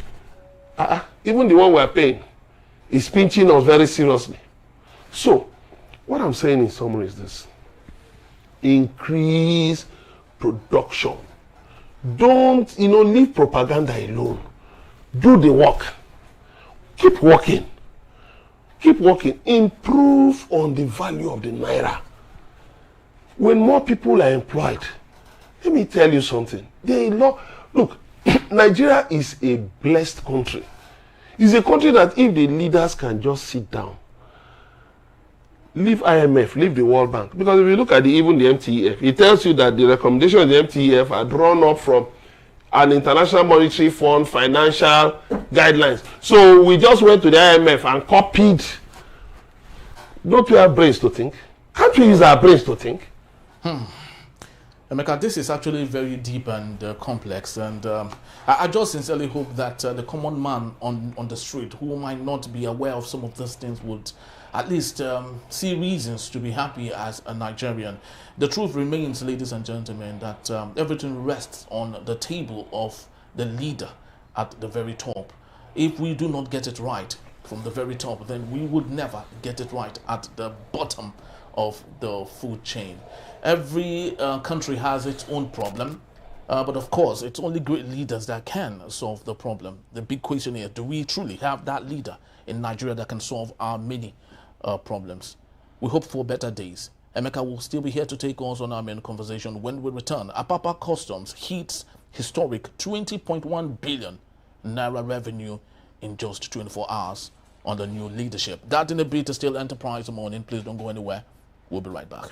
even the one we are paying, is pinching us very seriously. So, what I'm saying in summary is this. Increase production. Don't, leave propaganda alone. Do the work. Keep working. Keep working. Improve on the value of the naira. When more people are employed, let me tell you something. Look, Nigeria is a blessed country. It's a country that if the leaders can just sit down, leave IMF, leave the World Bank. Because if you look at even the MTF, it tells you that the recommendations of the MTF are drawn up from an International Monetary Fund financial guidelines. So we just went to the IMF and copied. Don't we have brains to think? Can't we use our brains to think? Emeka, this is actually very deep and complex, and I just sincerely hope that the common man on the street who might not be aware of some of these things would at least see reasons to be happy as a Nigerian. The truth remains, ladies and gentlemen, that everything rests on the table of the leader at the very top. If we do not get it right from the very top, then we would never get it right at the bottom of the food chain. Every country has its own problem, but of course, it's only great leaders that can solve the problem. The big question is, do we truly have that leader in Nigeria that can solve our many problems? We hope for better days. Emeka will still be here to take us on our main conversation when we return. Apapa Customs hits historic 20.1 billion naira revenue in just 24 hours under new leadership. That in a bit is still Enterprise Morning. Please don't go anywhere. We'll be right back.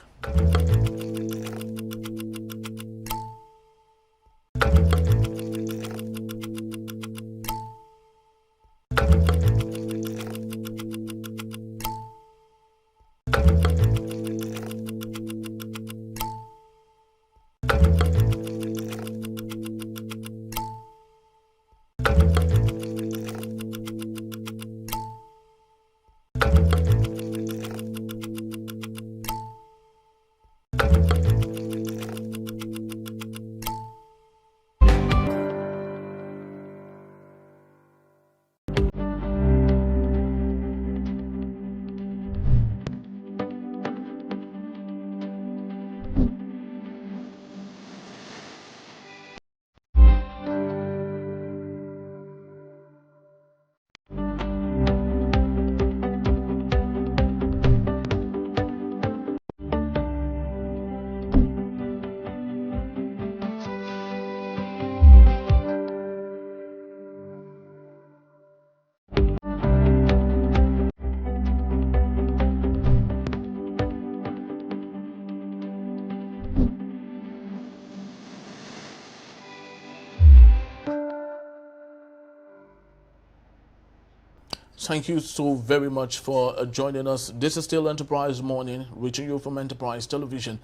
Thank you so very much for joining us. This is still Enterprise Morning, reaching you from Enterprise Television.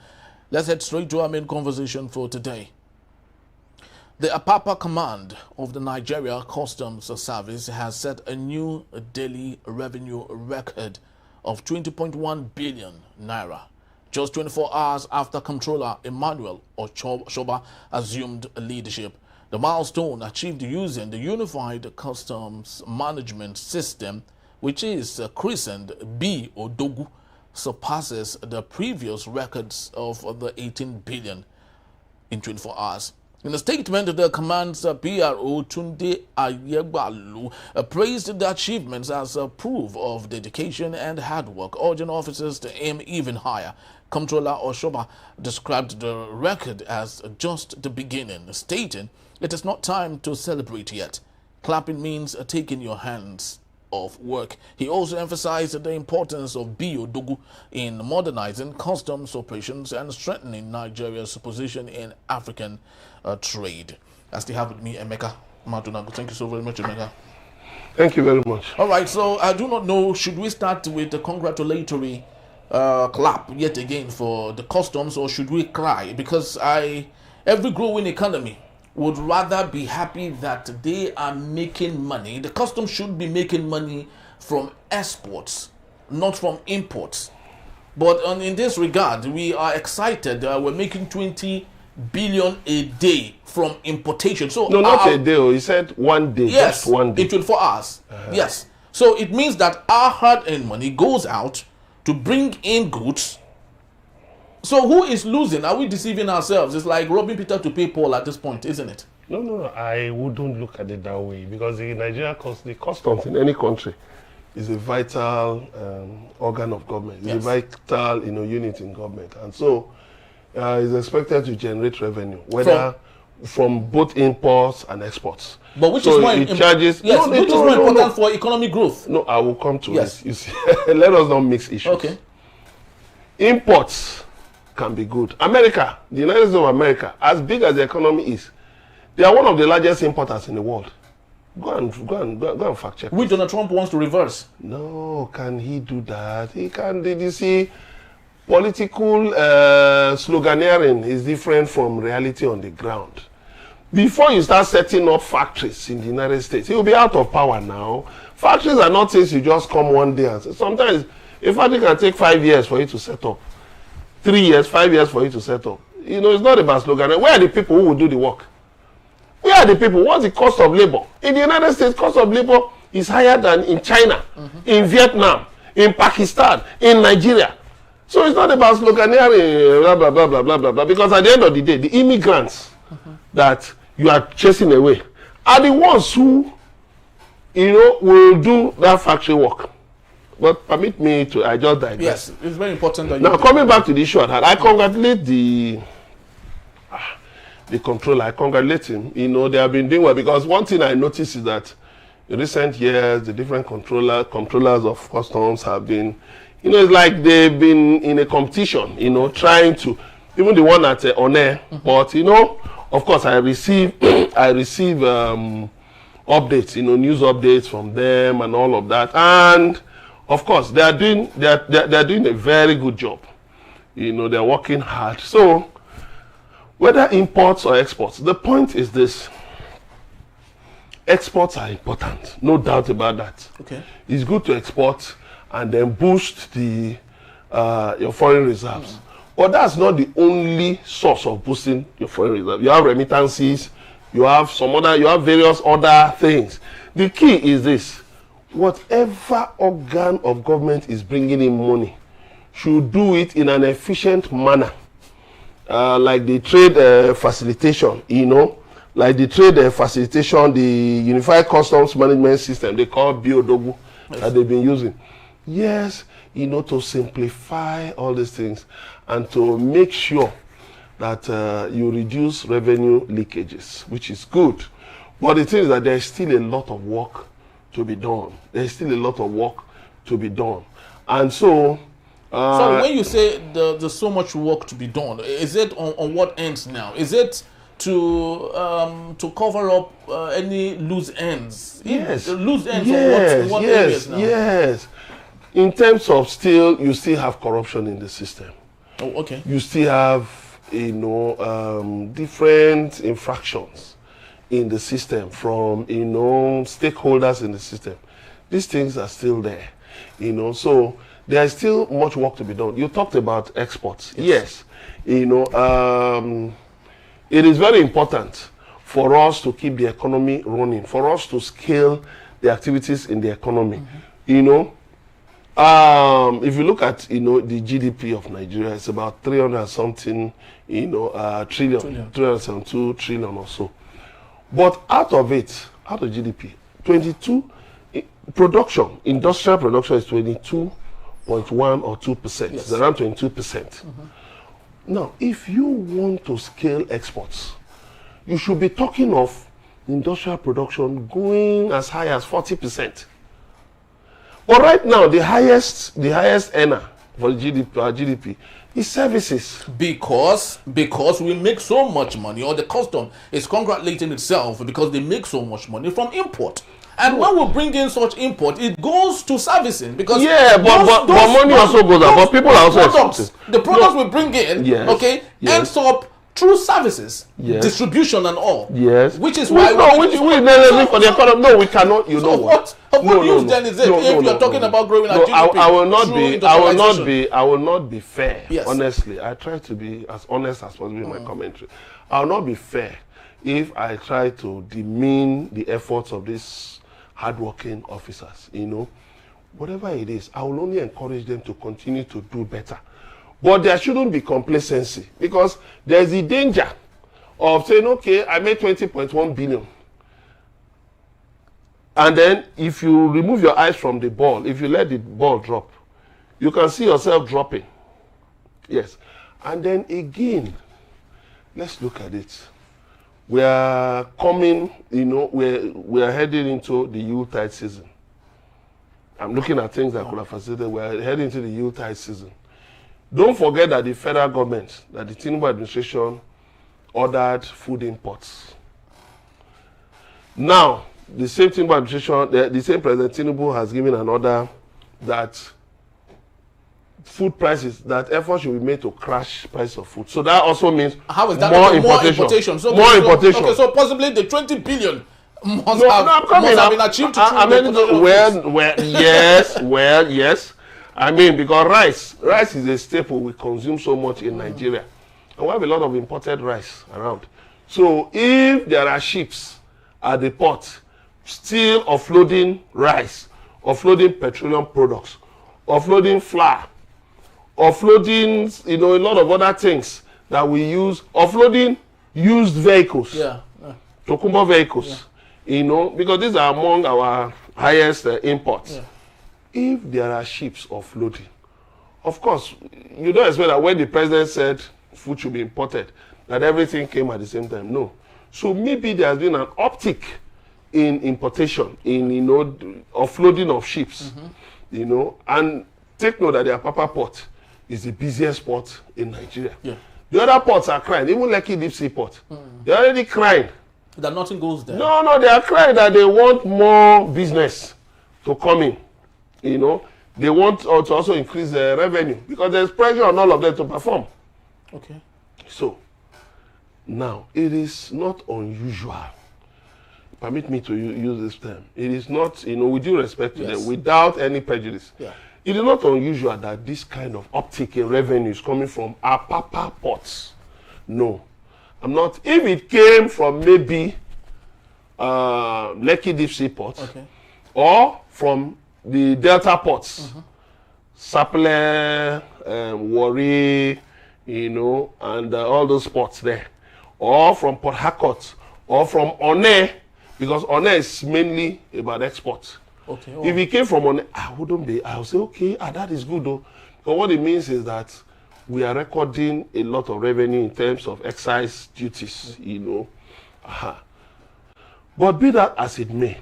Let's head straight to our main conversation for today. The Apapa Command of the Nigeria Customs Service has set a new daily revenue record of 20.1 billion naira, just 24 hours after Comptroller Emmanuel Oshoba assumed leadership. The milestone achieved using the Unified Customs Management System, which is christened B Odogu, surpasses the previous records of the 18 billion in 24 hours. In a statement, the command's PRO Tunde Ayagbalo praised the achievements as a proof of dedication and hard work, urging officers to aim even higher. Comptroller Oshoba described the record as just the beginning, stating, "It is not time to celebrate yet. Clapping means taking your hands of work. He also emphasized the importance of Biodogu in modernizing customs operations and strengthening Nigeria's position in African trade. I still have with me Emeka Madunago. Thank you so very much, Emeka. Thank you very much. All right, so I do not know, should we start with a congratulatory clap yet again for the customs, or should we cry? Because every growing economy would rather be happy that they are making money. The customs should be making money from exports, not from imports. But in this regard, we are excited. We're making 20 billion a day from importation. So no, not a day. He said 1 day. Yes, just 1 day. in 24 hours. Yes. So it means that our hard-earned money goes out to bring in goods. So who is losing? Are we deceiving ourselves? It's like robbing Peter to pay Paul at this point, isn't it? No. I wouldn't look at it that way, because the Nigeria the customs in any country is a vital organ of government. It's a vital, unit in government, and so it's expected to generate revenue, whether from both imports and exports. But which is more important for economic growth? No, I will come to it. You see, let us not mix issues. Okay. Imports can be good. America, the United States of America, as big as the economy is, they are one of the largest importers in the world. Go and fact check. Which Donald Trump wants to reverse. No, can he do that? He can. Did you see? Political sloganeering is different from reality on the ground. Before you start setting up factories in the United States, he will be out of power now. Factories are not things you just come one day and say. Sometimes a factory can take 5 years for you to set up. 3 years, 5 years for you to set up. It's not about slogan. Where are the people who will do the work? Where are the people? What's the cost of labor? In the United States, cost of labor is higher than in China, in Vietnam, in Pakistan, in Nigeria. So it's not about sloganeering, blah, blah, blah, blah, blah, blah, blah. Because at the end of the day, the immigrants that you are chasing away are the ones who, will do that factory work. But permit me to, I just digress. Yes, it's very important that now, coming back to the issue at hand, I congratulate the controller. I congratulate him. They have been doing well, because one thing I noticed is that in recent years, the different controllers of customs have been, it's like they've been in a competition, trying to, even the one at On-Air. But, of course, I receive updates, news updates from them and all of that. And of course, they're doing a very good job. They're working hard. So, whether imports or exports, the point is this: exports are important, no doubt about that. Okay. It's good to export and then boost your foreign reserves. But that's not the only source of boosting your foreign reserves. You have remittances, you have various other things. The key is this: whatever organ of government is bringing in money should do it in an efficient manner. Like the trade facilitation, like the trade facilitation, the Unified Customs Management System, they call Biodogu, that they've been using. Yes, to simplify all these things and to make sure that you reduce revenue leakages, which is good. But the thing is that there's still a lot of work to be done. There's still a lot of work to be done. And so... so when you say there's so much work to be done, is it on what ends now? Is it to cover up any loose ends? Yes. Loose ends in what areas now? Yes. In terms of you still have corruption in the system. Oh, okay. You still have, different infractions in the system from, stakeholders in the system. These things are still there, so there is still much work to be done. You talked about exports. Yes. It is very important for us to keep the economy running, for us to scale the activities in the economy. If you look at, the GDP of Nigeria, it's about 300 something, trillion, 372 trillion or so. But out of GDP, 22 production, industrial production is 22.1 or 2%. Yes. It's around 22%. Now, if you want to scale exports, you should be talking of industrial production going as high as 40%. But right now, the highest earner for the GDP, our GDP is services. Because we make so much money, or the custom is congratulating itself because they make so much money from import. And when we bring in such import, it goes to servicing because but money also goes up. But people are also expensive. The products we bring in, ends up through services, distribution and all. Yes. Which is why which necessary for the economy. No, we cannot. You know what? What use then is it if you're talking about growing our GDP? I will not be fair. Yes. Honestly, I try to be as honest as possible in my commentary. I will not be fair if I try to demean the efforts of these hardworking officers. You know, whatever it is, I will only encourage them to continue to do better. But there shouldn't be complacency, because there's the danger of saying, okay, I made 20.1 billion. And then if you remove your eyes from the ball, if you let the ball drop, you can see yourself dropping. Yes. And then again, let's look at it. We are coming, we are heading into the Yuletide season. I'm looking at things that could have facilitated. We are heading into the Yuletide season. Don't forget that the federal government, that the Tinubu administration ordered food imports. Now, the same Tinubu administration, the same President Tinubu has given an order that food prices, that effort should be made to crash price of food. So that also means how is that more importation. More importation. Okay, so possibly the 20 billion must have been achieved to yes. I mean, because rice is a staple we consume so much in Nigeria. And we have a lot of imported rice around. So if there are ships at the port still offloading rice, offloading petroleum products, offloading flour, offloading, a lot of other things that we use, offloading used vehicles, Tokumbo vehicles, because these are among our highest imports. Yeah. If there are ships offloading, of course, you don't expect that when the president said food should be imported, that everything came at the same time. No. So maybe there has been an uptick in importation, in, offloading of ships, and take note that the Apapa port is the busiest port in Nigeria. Yeah. The other ports are crying, even Lekki Deep Sea Port. They're already crying. That nothing goes there. No, they are crying that they want more business to come in. They want to also increase the revenue because there's pressure on all of them to perform. Okay. So, now, it is not unusual. Permit me to use this term. It is not, with due respect to them, without any prejudice. Yeah. It is not unusual that this kind of uptick in revenue is coming from Apapa ports. No. I'm not. If it came from maybe Lekki Deep Sea Port, or from the Delta ports, Sapele, Warri, and all those ports there, or from Port Harcourt, or from One, because One is mainly about exports. Okay. Oh. If it came from One, I would say, okay, that is good though. But what it means is that we are recording a lot of revenue in terms of excise duties, But be that as it may,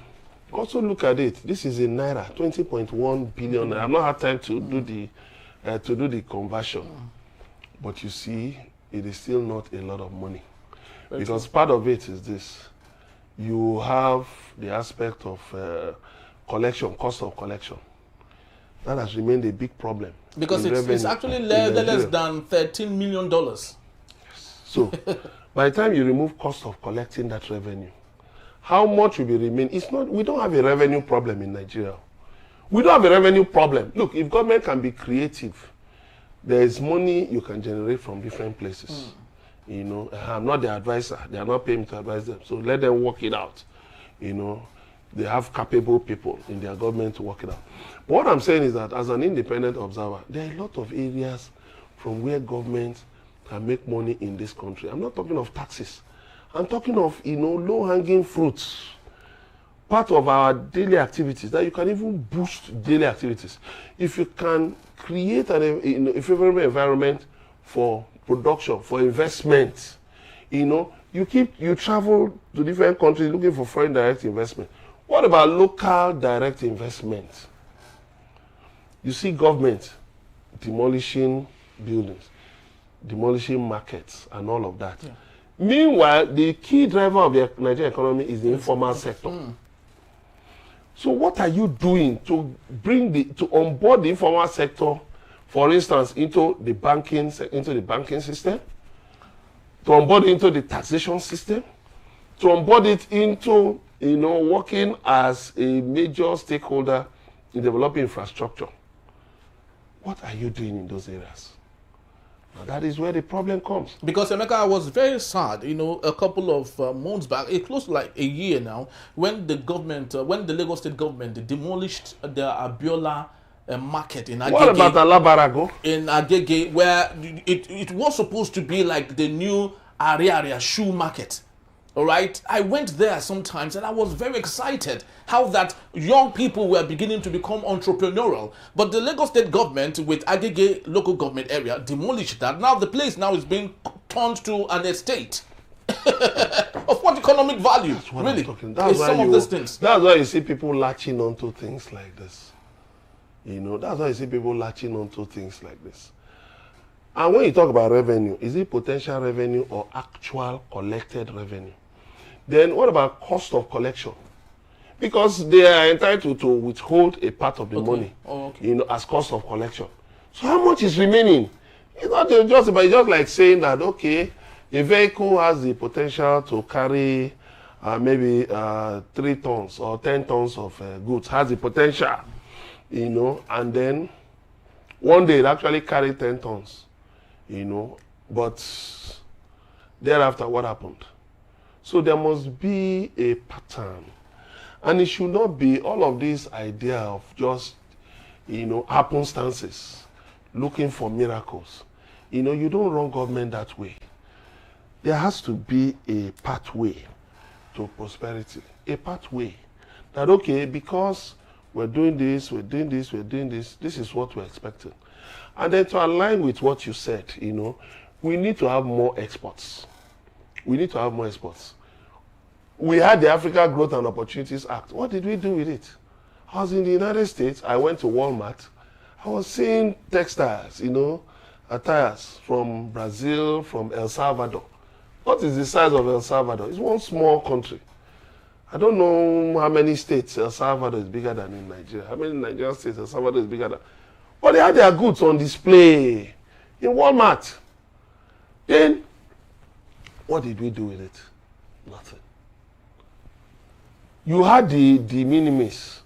also look at it. This is in naira, 20.1 billion. I've not had time to do the conversion, but you see, it is still not a lot of money, because part of it is this: you have the aspect of collection, cost of collection. That has remained a big problem. Because it's actually less than $13 million. So, by the time you remove cost of collecting that revenue, how much will be remain? We don't have a revenue problem in Nigeria. We don't have a revenue problem. Look, if government can be creative, there is money you can generate from different places. I'm not the advisor. They are not paying me to advise them. So let them work it out. They have capable people in their government to work it out. But what I'm saying is that as an independent observer, there are a lot of areas from where government can make money in this country. I'm not talking of taxes. I'm talking of, low-hanging fruits. Part of our daily activities, that you can even boost daily activities. If you can create a favorable environment for production, for investment, you travel to different countries looking for foreign direct investment. What about local direct investment? you see government demolishing buildings, demolishing markets, and all of that. Yeah. Meanwhile, the key driver of the Nigerian economy is the informal sector. So what are you doing to onboard the informal sector, for instance, into the banking system, to onboard into the taxation system, to onboard it into, working as a major stakeholder in developing infrastructure? What are you doing in those areas? Now that is where the problem comes. Because, Emeka, I was very sad, a couple of months back, close to like a year now, when the government, when the Lagos State government demolished the Abiola market in Agege. What about Alabarago? In Agege, where it was supposed to be like the new area shoe market. All right, I went there sometimes and I was very excited how that young people were beginning to become entrepreneurial. But the Lagos State government with Agege local government area demolished that. Now the place now is being turned to an estate. Of what economic value? That's what really? I'm talking. That's why of these things. That's why you see people latching onto things like this. That's why you see people latching onto things like this. And when you talk about revenue, is it potential revenue or actual collected revenue? Then what about cost of collection? Because they are entitled to withhold a part of the money, as cost of collection. So how much is remaining? It's not just about, it's just like saying that, okay, a vehicle has the potential to carry maybe 3 tons or 10 tons of goods, has the potential, and then one day it actually carry 10 tons, but thereafter what happened? So there must be a pattern, and it should not be all of this idea of just, happenstances, looking for miracles. You don't run government that way. There has to be a pathway to prosperity, a pathway that, okay, because we're doing this, this is what we're expecting. And then to align with what you said, we need to have more exports. We need to have more exports. We had the Africa Growth and Opportunities Act. What did we do with it? I was in the United States. I went to Walmart. I was seeing textiles, attires from Brazil, from El Salvador. What is the size of El Salvador? It's one small country. I don't know how many states El Salvador is bigger than in Nigeria. How many Nigerian states El Salvador is bigger than? But they had their goods on display in Walmart. Then, what did we do with it? Nothing. You had the de minimis,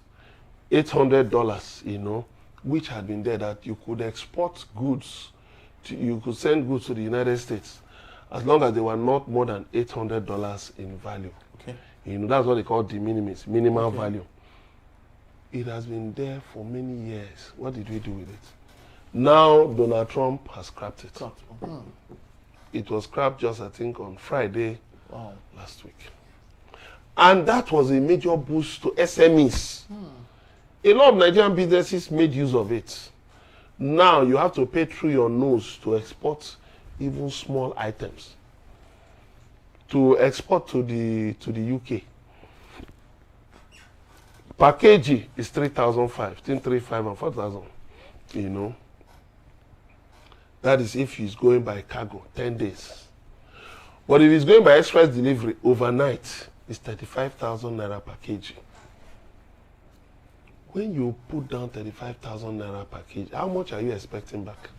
$800, which had been there that you could export goods, you could send goods to the United States as long as they were not more than $800 in value. Okay. That's what they call de minimis, minimal value. It has been there for many years. What did we do with it? Now Donald Trump has scrapped it. It was scrapped just, I think, on Friday last week. And that was a major boost to SMEs. A lot of Nigerian businesses made use of it. Now you have to pay through your nose to export even small items. To export to the UK. Per kg is 3,500, between 3,500 and 4,000. That is if he's going by cargo, 10 days. But if he's going by express delivery overnight, it's 35,000 naira per kg. When you put down 35,000 naira per kg, how much are you expecting back?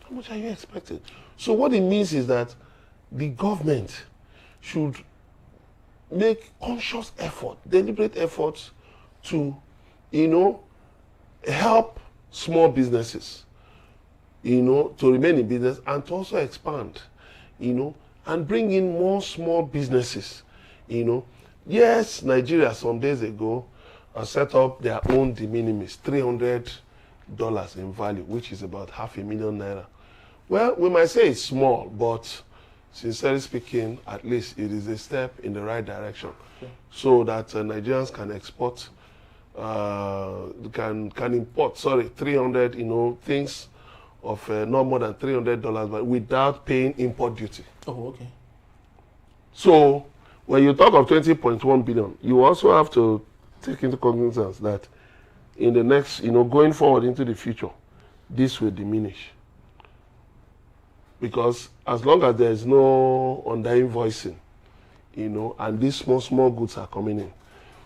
How much are you expecting? So what it means is that the government should make conscious effort, deliberate efforts to, help small businesses, to remain in business and to also expand, and bring in more small businesses, Yes, Nigeria some days ago set up their own de minimis, $300 in value, which is about $500,000 naira. Well, we might say it's small, but sincerely speaking, at least it is a step in the right direction, so that Nigerians can export, can import, 300, things of not more than $300, but without paying import duty. Oh, okay. So when you talk of 20.1 billion, you also have to take into cognizance that in the next, going forward into the future, this will diminish. Because as long as there's no under-invoicing, and these small goods are coming in.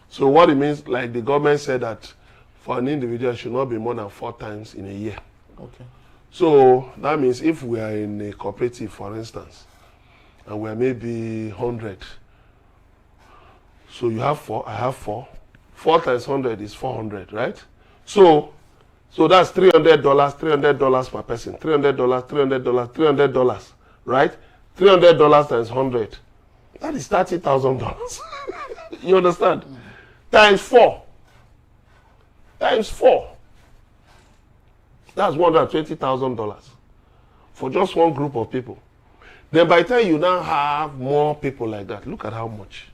So what it means, like the government said that for an individual, it should not be more than 4 times in a year. Okay. So that means if we are in a cooperative, for instance, and we are maybe 100, so you have 4, I have 4. 4 times 100 is 400, right? So that's $300, $300 per person, $300, $300, right? $300 times 100, that is $30,000. You understand? Times 4. Times 4. That's $120,000 for just one group of people. Then by the time you now have more people like that, look at how much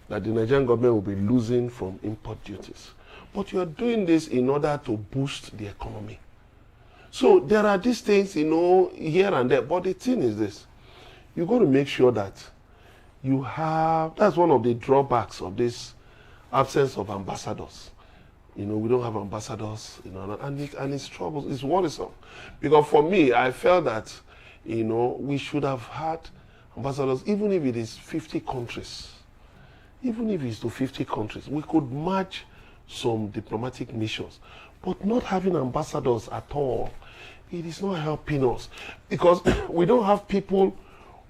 that the Nigerian government will be losing from import duties. But you are doing this in order to boost the economy. So there are these things, here and there. But the thing is this. You've got to make sure that you have, that's one of the drawbacks of this absence of ambassadors. We don't have ambassadors, and it's trouble, it's worrisome. Because for me, I felt that, we should have had ambassadors, even if it is 50 countries. Even if it's to 50 countries, we could match some diplomatic missions. But not having ambassadors at all, it is not helping us. Because we don't have people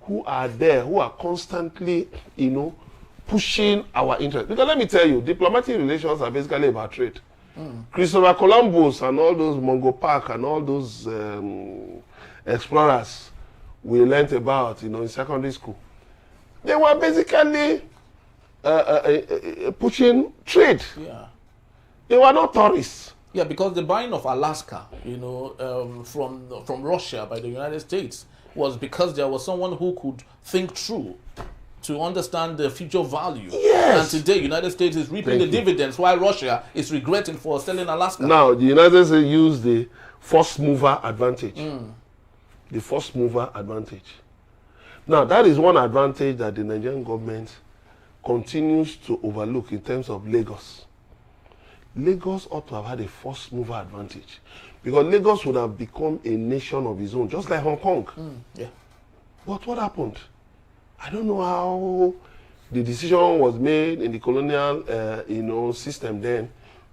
who are there, who are constantly, pushing our interest. Because let me tell you, diplomatic relations are basically about trade. Christopher Columbus and all those Mungo Park and all those explorers we learnt about, in secondary school, they were basically pushing trade. Yeah. They were not tourists. Yeah, because the buying of Alaska, from Russia by the United States was because there was someone who could think through to understand the future value. Yes. And today, United States is reaping the dividends while Russia is regretting for selling Alaska. Now, the United States used the first mover advantage. The first mover advantage. Now, that is one advantage that the Nigerian government continues to overlook in terms of Lagos. Lagos ought to have had a first mover advantage because Lagos would have become a nation of its own, just like Hong Kong. Yeah. But what happened? I don't know how the decision was made in the colonial, system then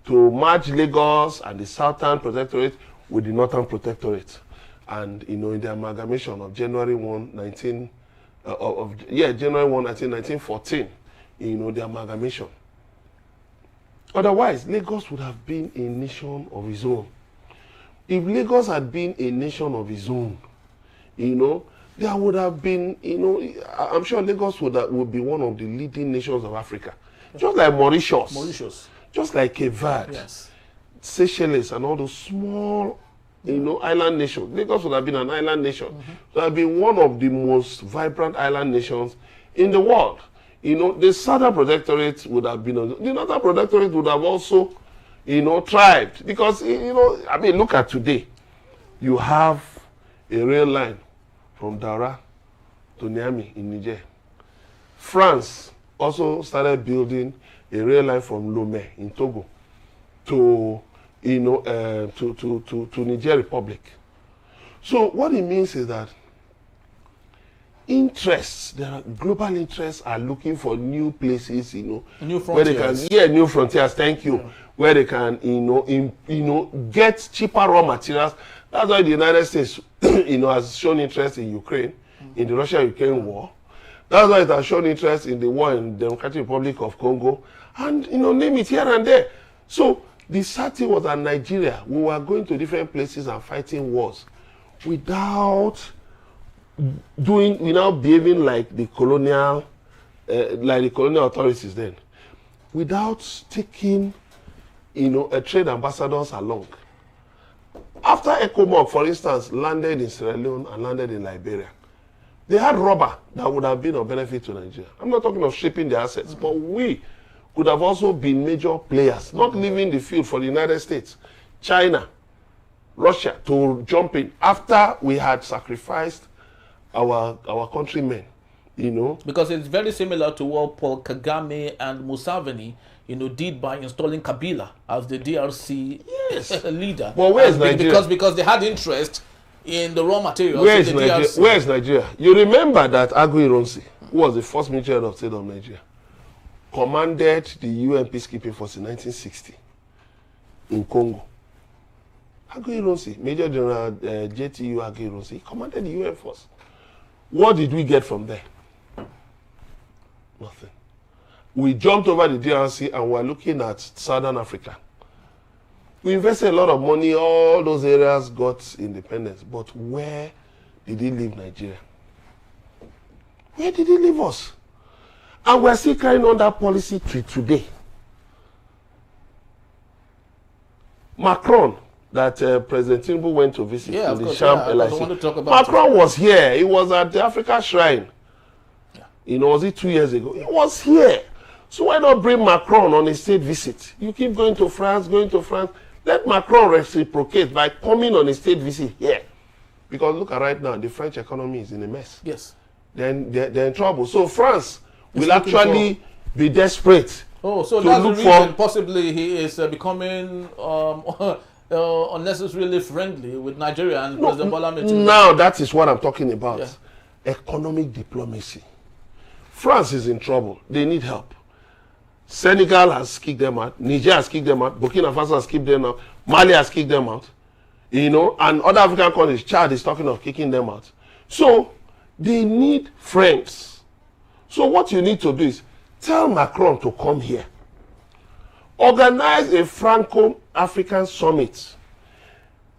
to merge Lagos and the Southern Protectorate with the Northern Protectorate, and in the amalgamation of January 1, 1914, the amalgamation. Otherwise, Lagos would have been a nation of its own. If Lagos had been a nation of its own, there would have been, I'm sure Lagos would be one of the leading nations of Africa. Just like Mauritius. Just like Cape Verde. Yes. Seychelles and all those small, island nations. Lagos would have been an island nation. It would have been one of the most vibrant island nations in the world. The Southern Protectorate would have been, the Northern Protectorate would have also, thrived. Because, look at today. You have a rail line from Daura to Niamey in Niger. France also started building a rail line from Lomé in Togo to Niger Republic. So what it means is that global interests are looking for new places, new frontiers. where they can, new frontiers. Thank you. Yeah. Where they can, get cheaper raw materials. That's why the United States, has shown interest in Ukraine, in the Russia-Ukraine war. That's why it has shown interest in the war in the Democratic Republic of Congo, and name it here and there. So the sad thing was that Nigeria, we were going to different places and fighting wars without behaving like the colonial authorities then, without taking, trade ambassadors along. After ECOMOG, for instance, landed in Sierra Leone and landed in Liberia, they had rubber that would have been of benefit to Nigeria. I'm not talking of shipping the assets, but we could have also been major players, not leaving the field for the United States, China, Russia to jump in after we had sacrificed our countrymen, Because it's very similar to what Paul Kagame and Museveni, did by installing Kabila as the DRC leader. But where is Nigeria? Because they had interest in the raw materials. Where is Nigeria? Where is Nigeria? You remember that Agui Ironsi, who was the first military head of state of Nigeria, commanded the UN peacekeeping force in 1960 in Congo. Agui Ironsi, Major General JTU Agui Ironsi, he commanded the UN force. What did we get from there? Nothing. We jumped over the DRC and we're looking at Southern Africa. We invested a lot of money, all those areas got independence. But where did he leave Nigeria? Where did he leave us? And we're still carrying on that policy till today. Macron, that President Tinubu went to visit in the Sham LIC. Macron was here. He was at the Africa Shrine. Was it 2 years ago? He was here. So why not bring Macron on a state visit? You keep going to France. Let Macron reciprocate by coming on a state visit here. Because look at right now, the French economy is in a mess. Yes. They're in trouble. So France will actually be desperate. Oh, so that's the reason possibly he is becoming unnecessarily friendly with Nigeria and President Bola Ahmed Tinubu. Now that is what I'm talking about. Yeah. Economic diplomacy. France is in trouble. They need help. Senegal has kicked them out. Niger has kicked them out. Burkina Faso has kicked them out. Mali has kicked them out. And other African countries, Chad is talking of kicking them out. So they need friends. So what you need to do is tell Macron to come here. Organize a Franco-African summit.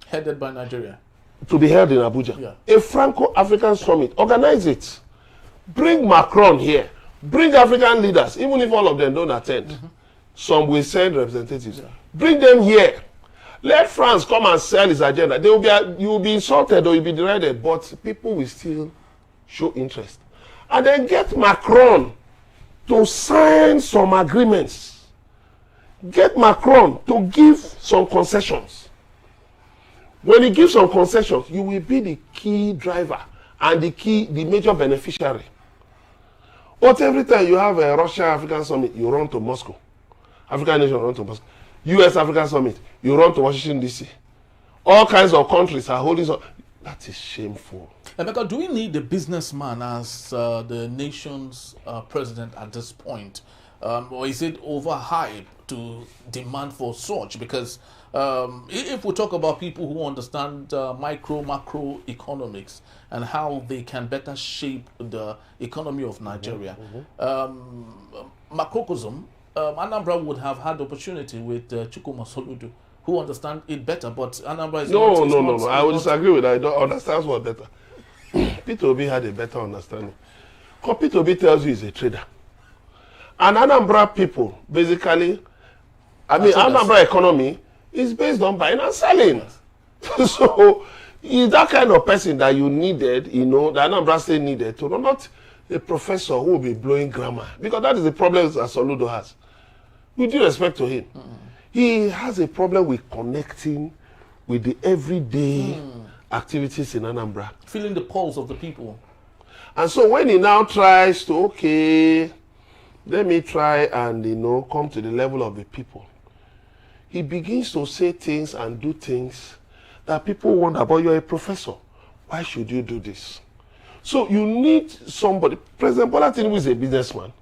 Headed by Nigeria. To be held in Abuja. Yeah. A Franco-African summit. Organize it. Bring Macron here. Bring African leaders, even if all of them don't attend. Some will send representatives. Yeah. Bring them here. Let France come and sell his agenda. You will be insulted or you'll be derided, but people will still show interest. And then get Macron to sign some agreements. Get Macron to give some concessions. When he gives some concessions, you will be the key driver and the major beneficiary. But every time you have a Russia-African summit, you run to Moscow. African nation run to Moscow. US-African summit, you run to Washington, D.C. All kinds of countries are holding on. That is shameful. Emeka, do we need a businessman as the nation's president at this point? Or is it overhyped to demand for such? Because if we talk about people who understand macro economics and how they can better shape the economy of Nigeria, macrocosm, Anambra would have had opportunity with Chukwuma Soludo, who understand it better, but Anambra is No. I would disagree with that. I don't understand what better. Peter Obi had a better understanding. Because Peter Obi tells you he's a trader. And Anambra people, basically, Anambra economy is based on buying and selling. Yes. So, he's that kind of person that you needed, the Anambra State needed to not a professor who will be blowing grammar. Because that is the problem that Soludo has. With due respect to him, he has a problem with connecting with the everyday activities in Anambra. Feeling the pulse of the people. And so when he now tries to, let me try and, come to the level of the people, he begins to say things and do things that people wonder, but you're a professor. Why should you do this? So you need somebody. President Bola Tinubu is a businessman.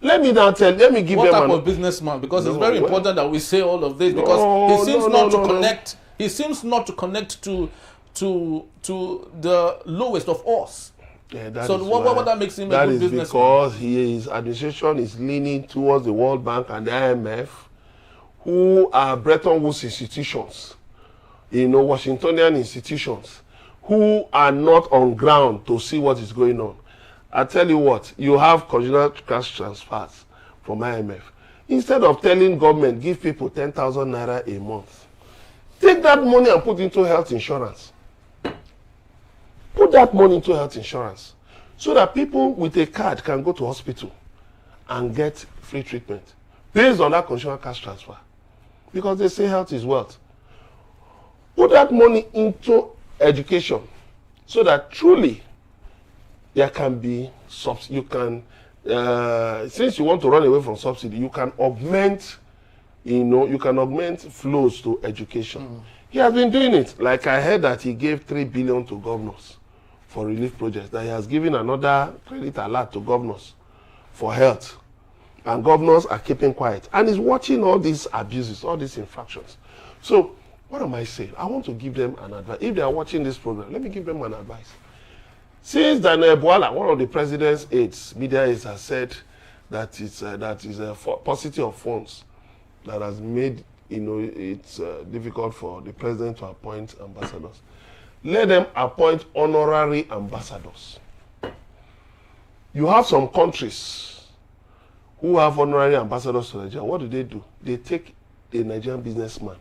Let me give them what type of businessman? Because it's very important that we say all of this, because he seems not to connect. He seems not to connect to the lowest of us. Yeah, so what that makes him a good businessman? That is because his administration is leaning towards the World Bank and the IMF, who are Bretton Woods institutions, Washingtonian institutions, who are not on ground to see what is going on. I tell you what, you have conditional cash transfers from IMF. Instead of telling government, give people 10,000 naira a month, take that money and put into health insurance. Put that money into health insurance so that people with a card can go to hospital and get free treatment based on that conditional cash transfer. Because they say health is wealth. Put that money into education so that truly there can be you can since you want to run away from subsidy, you can augment, you can augment flows to education. He has been doing it. Like I heard that he gave 3 billion to governors for relief projects, that he has given another credit alert to governors for health. And governors are keeping quiet. And he's watching all these abuses, all these infractions. So, what am I saying? I want to give them an advice. If they are watching this program, let me give them an advice. Since Daniel Bwala, one of the president's aides, media aides, has said that that is a paucity of funds that has made it's difficult for the president to appoint ambassadors. Let them appoint honorary ambassadors. You have some countries who have honorary ambassadors to Nigeria. What do? They take a Nigerian businessman,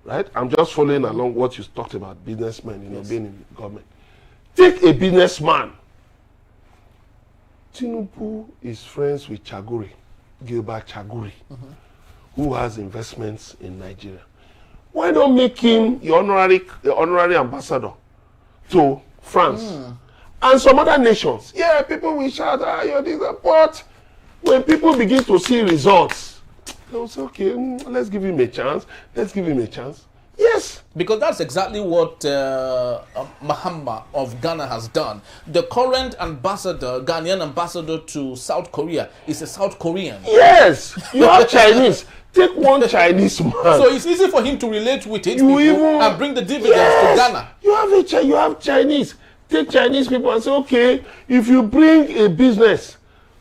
right? I'm just following along what you talked about, businessmen, being in government. Take a businessman. Tinubu is friends with Chaguri, Gilbert Chaguri, who has investments in Nigeria. Why don't make him the honorary ambassador to France and some other nations? Yeah, people will shout, you're this, but when people begin to see results, they'll say, okay, let's give him a chance. Let's give him a chance. Yes. Because that's exactly what Mahama of Ghana has done. The current ambassador, Ghanaian ambassador to South Korea, is a South Korean. Yes. You have Chinese. Take one Chinese man. So it's easy for him to relate with it and bring the dividends to Ghana. You have Chinese. Take Chinese people and say, okay, if you bring a business,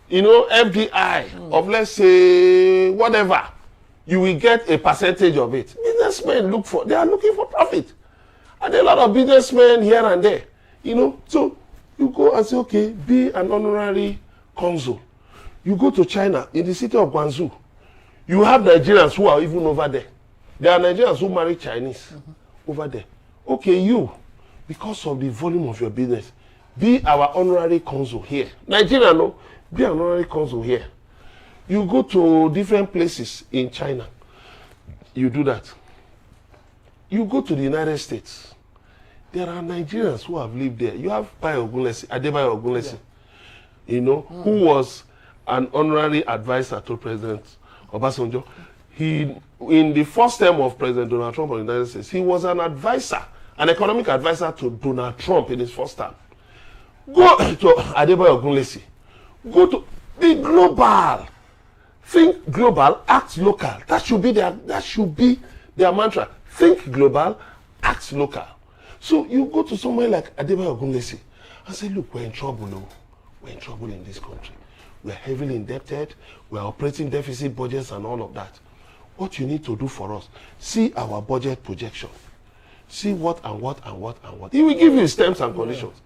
FDI of, let's say, whatever, you will get a percentage of it. Businessmen they are looking for profit. And there are a lot of businessmen here and there, So you go and say, okay, be an honorary consul. You go to China, in the city of Guangzhou. You have Nigerians who are even over there. There are Nigerians who marry Chinese over there. Okay, you, because of the volume of your business, be our honorary consul here. Nigeria, no, be an honorary consul here. You go to different places in China. You do that. You go to the United States. There are Nigerians who have lived there. You have Adebayo Ogunlesi, who was an honorary advisor to President Obasanjo. In the first term of President Donald Trump of the United States, he was an advisor, an economic advisor to Donald Trump in his first term. Go to Adebayo Ogunlesi. Go to the global. Think global, act local. That should be their mantra. Think global, act local. So you go to somewhere like Adebayo Ogunlesi and say, look, we're in trouble, no? We're in trouble in this country. We're heavily indebted, we're operating deficit budgets and all of that. What you need to do for us, see our budget projection. See what and what and what and what. He will give you his terms and conditions.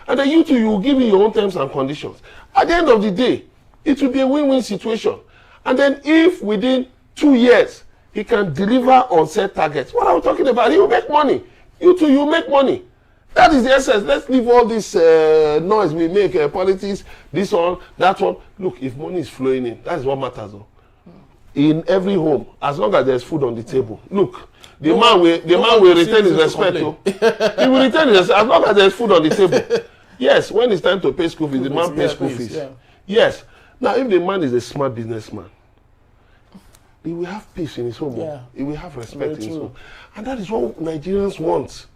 And then you will give me your own terms and conditions. At the end of the day, it will be a win-win situation. And then if within 2 years, he can deliver on set targets, what are we talking about? He will make money. You make money. That is the essence. Let's leave all this noise we make, politics, this one, that one. Look, if money is flowing in, that is what matters. Though. In every home, as long as there's food on the table. Look, the man will retain his respect. He will retain his respect as long as there's food on the table. Yes, when it's time to pay school fees, the man pays school fees. Yeah. Yes. Now, if the man is a smart businessman, he will have peace in his home. Yeah. He will have respect in his home. And that is what Nigerians want.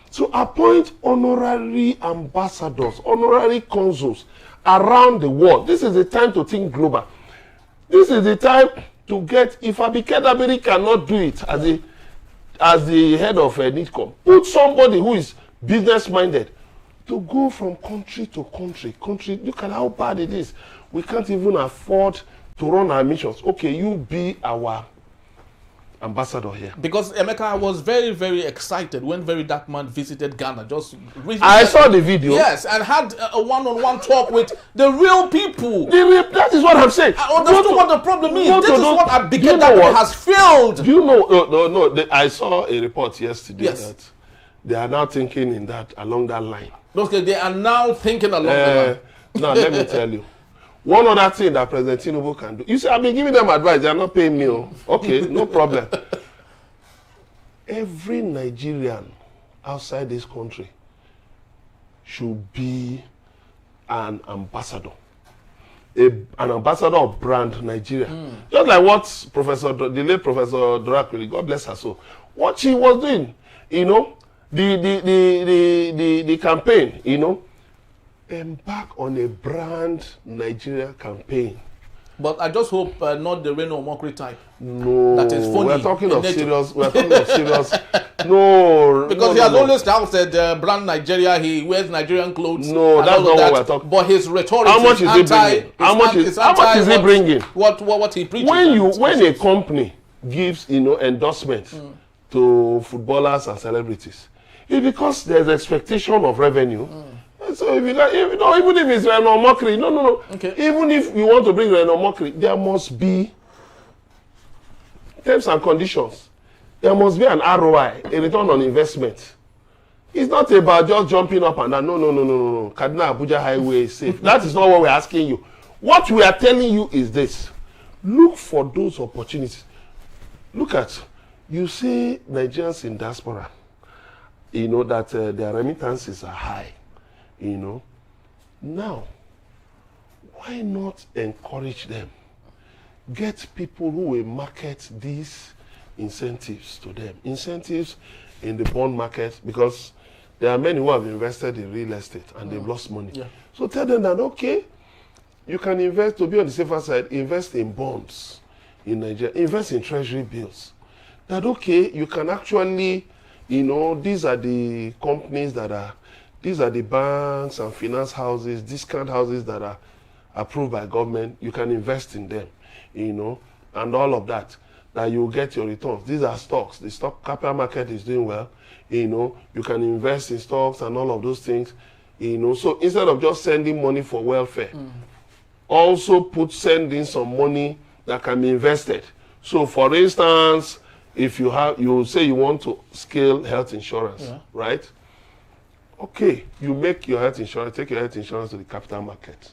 So appoint honorary ambassadors, honorary consuls around the world. This is the time to think global. This is the time to get, if Abike Dabiri cannot do it as the head of NITCOM, put somebody who is business-minded to go from country to country. Look at how bad it is. We can't even afford to run our missions. Okay, you be our ambassador here. Because Emeka was very, very excited when Very Dark Man visited Ghana. Just recently. I saw the video. Yes, and had a one-on-one talk with the real people. That is what I'm saying. I understood what the problem is. This is what Abike Dabiri has failed. Do you know? I saw a report yesterday that they are now thinking along that line. Okay, they are now thinking along the line. Now, let me tell you. One other thing that President Tinubu can do. You see, I've been giving them advice. They are not paying me. Okay, no problem. Every Nigerian outside this country should be an ambassador an ambassador of brand Nigeria. Just like what the late Professor Dorakuri, God bless her soul, what she was doing, you know, the campaign, you know, embark on a brand Nigeria campaign. But I just hope not the rain or mockery type. No, that is funny. We're talking of serious. No, because he has always said brand Nigeria. He wears Nigerian clothes. No, that's not what we're talking. But his rhetoric. How much is he bringing? How much is he bringing? What he preaches. When a company gives, you know, endorsement to footballers and celebrities, it's because there's expectation of revenue. So if you like, even if it's rain or mockery, no. Okay. Even if you want to bring rain or mockery, there must be terms and conditions. There must be an ROI, a return on investment. It's not about just jumping up and down. No. Kaduna Abuja Highway is safe. That is not what we're asking you. What we are telling you is this. Look for those opportunities. Look at, you see Nigerians in diaspora, you know, that their remittances are high. You know, now, why not encourage them? Get people who will market these incentives to them. Incentives in the bond market, because there are many who have invested in real estate and they've lost money. Yeah. So tell them that, okay, you can invest, to be on the safer side, invest in bonds in Nigeria, invest in treasury bills. That, okay, you can actually, you know, these are the companies that are, these are the banks and finance houses, discount houses that are approved by government. You can invest in them, you know, and all of that, that you get your returns. These are stocks. The stock capital market is doing well, you know. You can invest in stocks and all of those things, you know. So instead of just sending money for welfare, also send in some money that can be invested. So for instance, if you say you want to scale health insurance, right? Okay, you make your health insurance, take your health insurance to the capital market.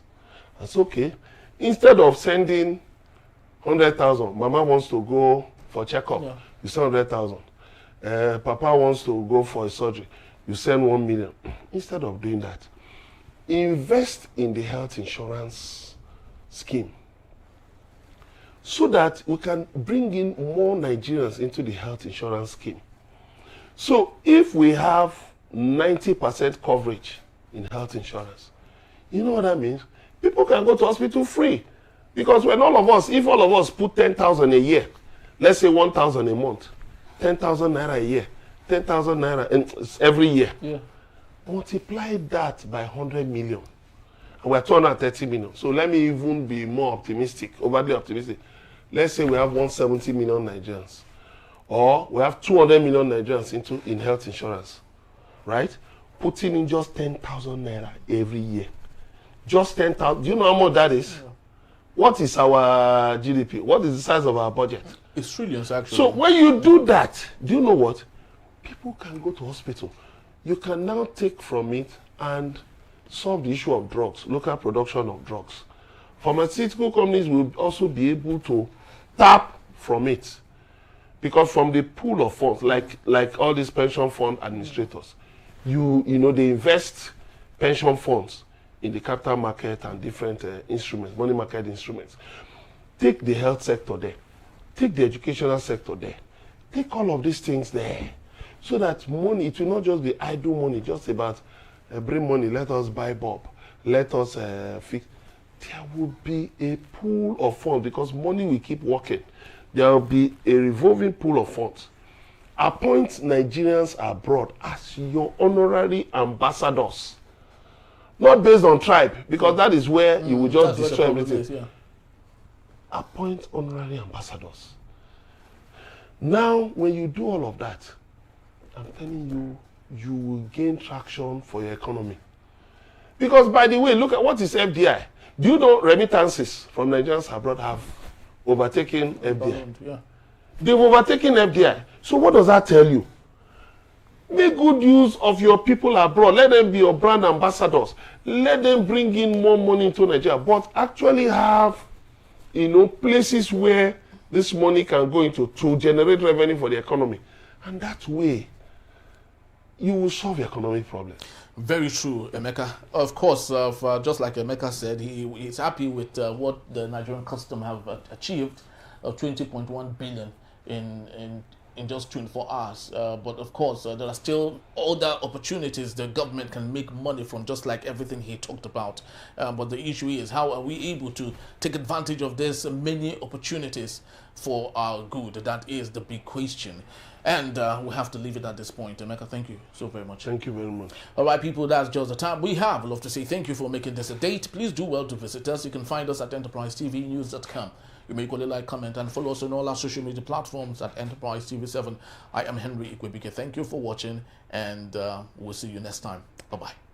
That's okay. Instead of sending 100,000, mama wants to go for checkup, you send 100,000. Papa wants to go for a surgery, you send 1 million. Instead of doing that, invest in the health insurance scheme so that we can bring in more Nigerians into the health insurance scheme. So if we have 90% coverage in health insurance, you know what that means? People can go to hospital free. Because when if all of us put 10,000 a year, let's say 1,000 a month, 10,000 naira a year, 10,000 naira every year, multiply that by 100 million, and we're 230 million. So let me even be more optimistic, overly optimistic. Let's say we have 170 million Nigerians, or we have 200 million Nigerians in health insurance. Right? Putting in just 10,000 naira every year. Just 10,000. Do you know how much that is? What is our GDP? What is the size of our budget? It's trillions, actually. So when you do that, do you know what? People can go to hospital. You can now take from it and solve the issue of drugs, local production of drugs. Pharmaceutical companies will also be able to tap from it. Because from the pool of funds, like all these pension fund administrators, you know, they invest pension funds in the capital market and different instruments, money market instruments. Take the health sector there. Take the educational sector there. Take all of these things there. So that money, it will not just be idle money, just about bring money, let us buy bulb, let us fix. There will be a pool of funds because money will keep working. There will be a revolving pool of funds. Appoint Nigerians abroad as your honorary ambassadors. Not based on tribe, because that is where you will just destroy everything. Appoint honorary ambassadors. Now, when you do all of that, I'm telling you, you will gain traction for your economy. Because, by the way, look at what is FDI. Do you know remittances from Nigerians abroad have overtaken FDI? They've overtaken FDI. So what does that tell you? Make good use of your people abroad. Let them be your brand ambassadors. Let them bring in more money into Nigeria. But actually have, you know, places where this money can go into to generate revenue for the economy. And that way, you will solve your economic problems. Very true, Emeka. Of course, just like Emeka said, he's happy with what the Nigerian custom have achieved of 20.1 billion in just 24 hours. But of course, there are still other opportunities the government can make money from, just like everything he talked about. But the issue is, how are we able to take advantage of these many opportunities for our good? That is the big question. And we have to leave it at this point. Emeka, thank you so very much. Thank you very much. All right, people, that's just the time we have. I'd love to say thank you for making this a date. Please do well to visit us. You can find us at enterprisetvnews.com. You may equally like, comment, and follow us on all our social media platforms at Enterprise TV7. I am Henry Ikwebike. Thank you for watching, and we'll see you next time. Bye-bye.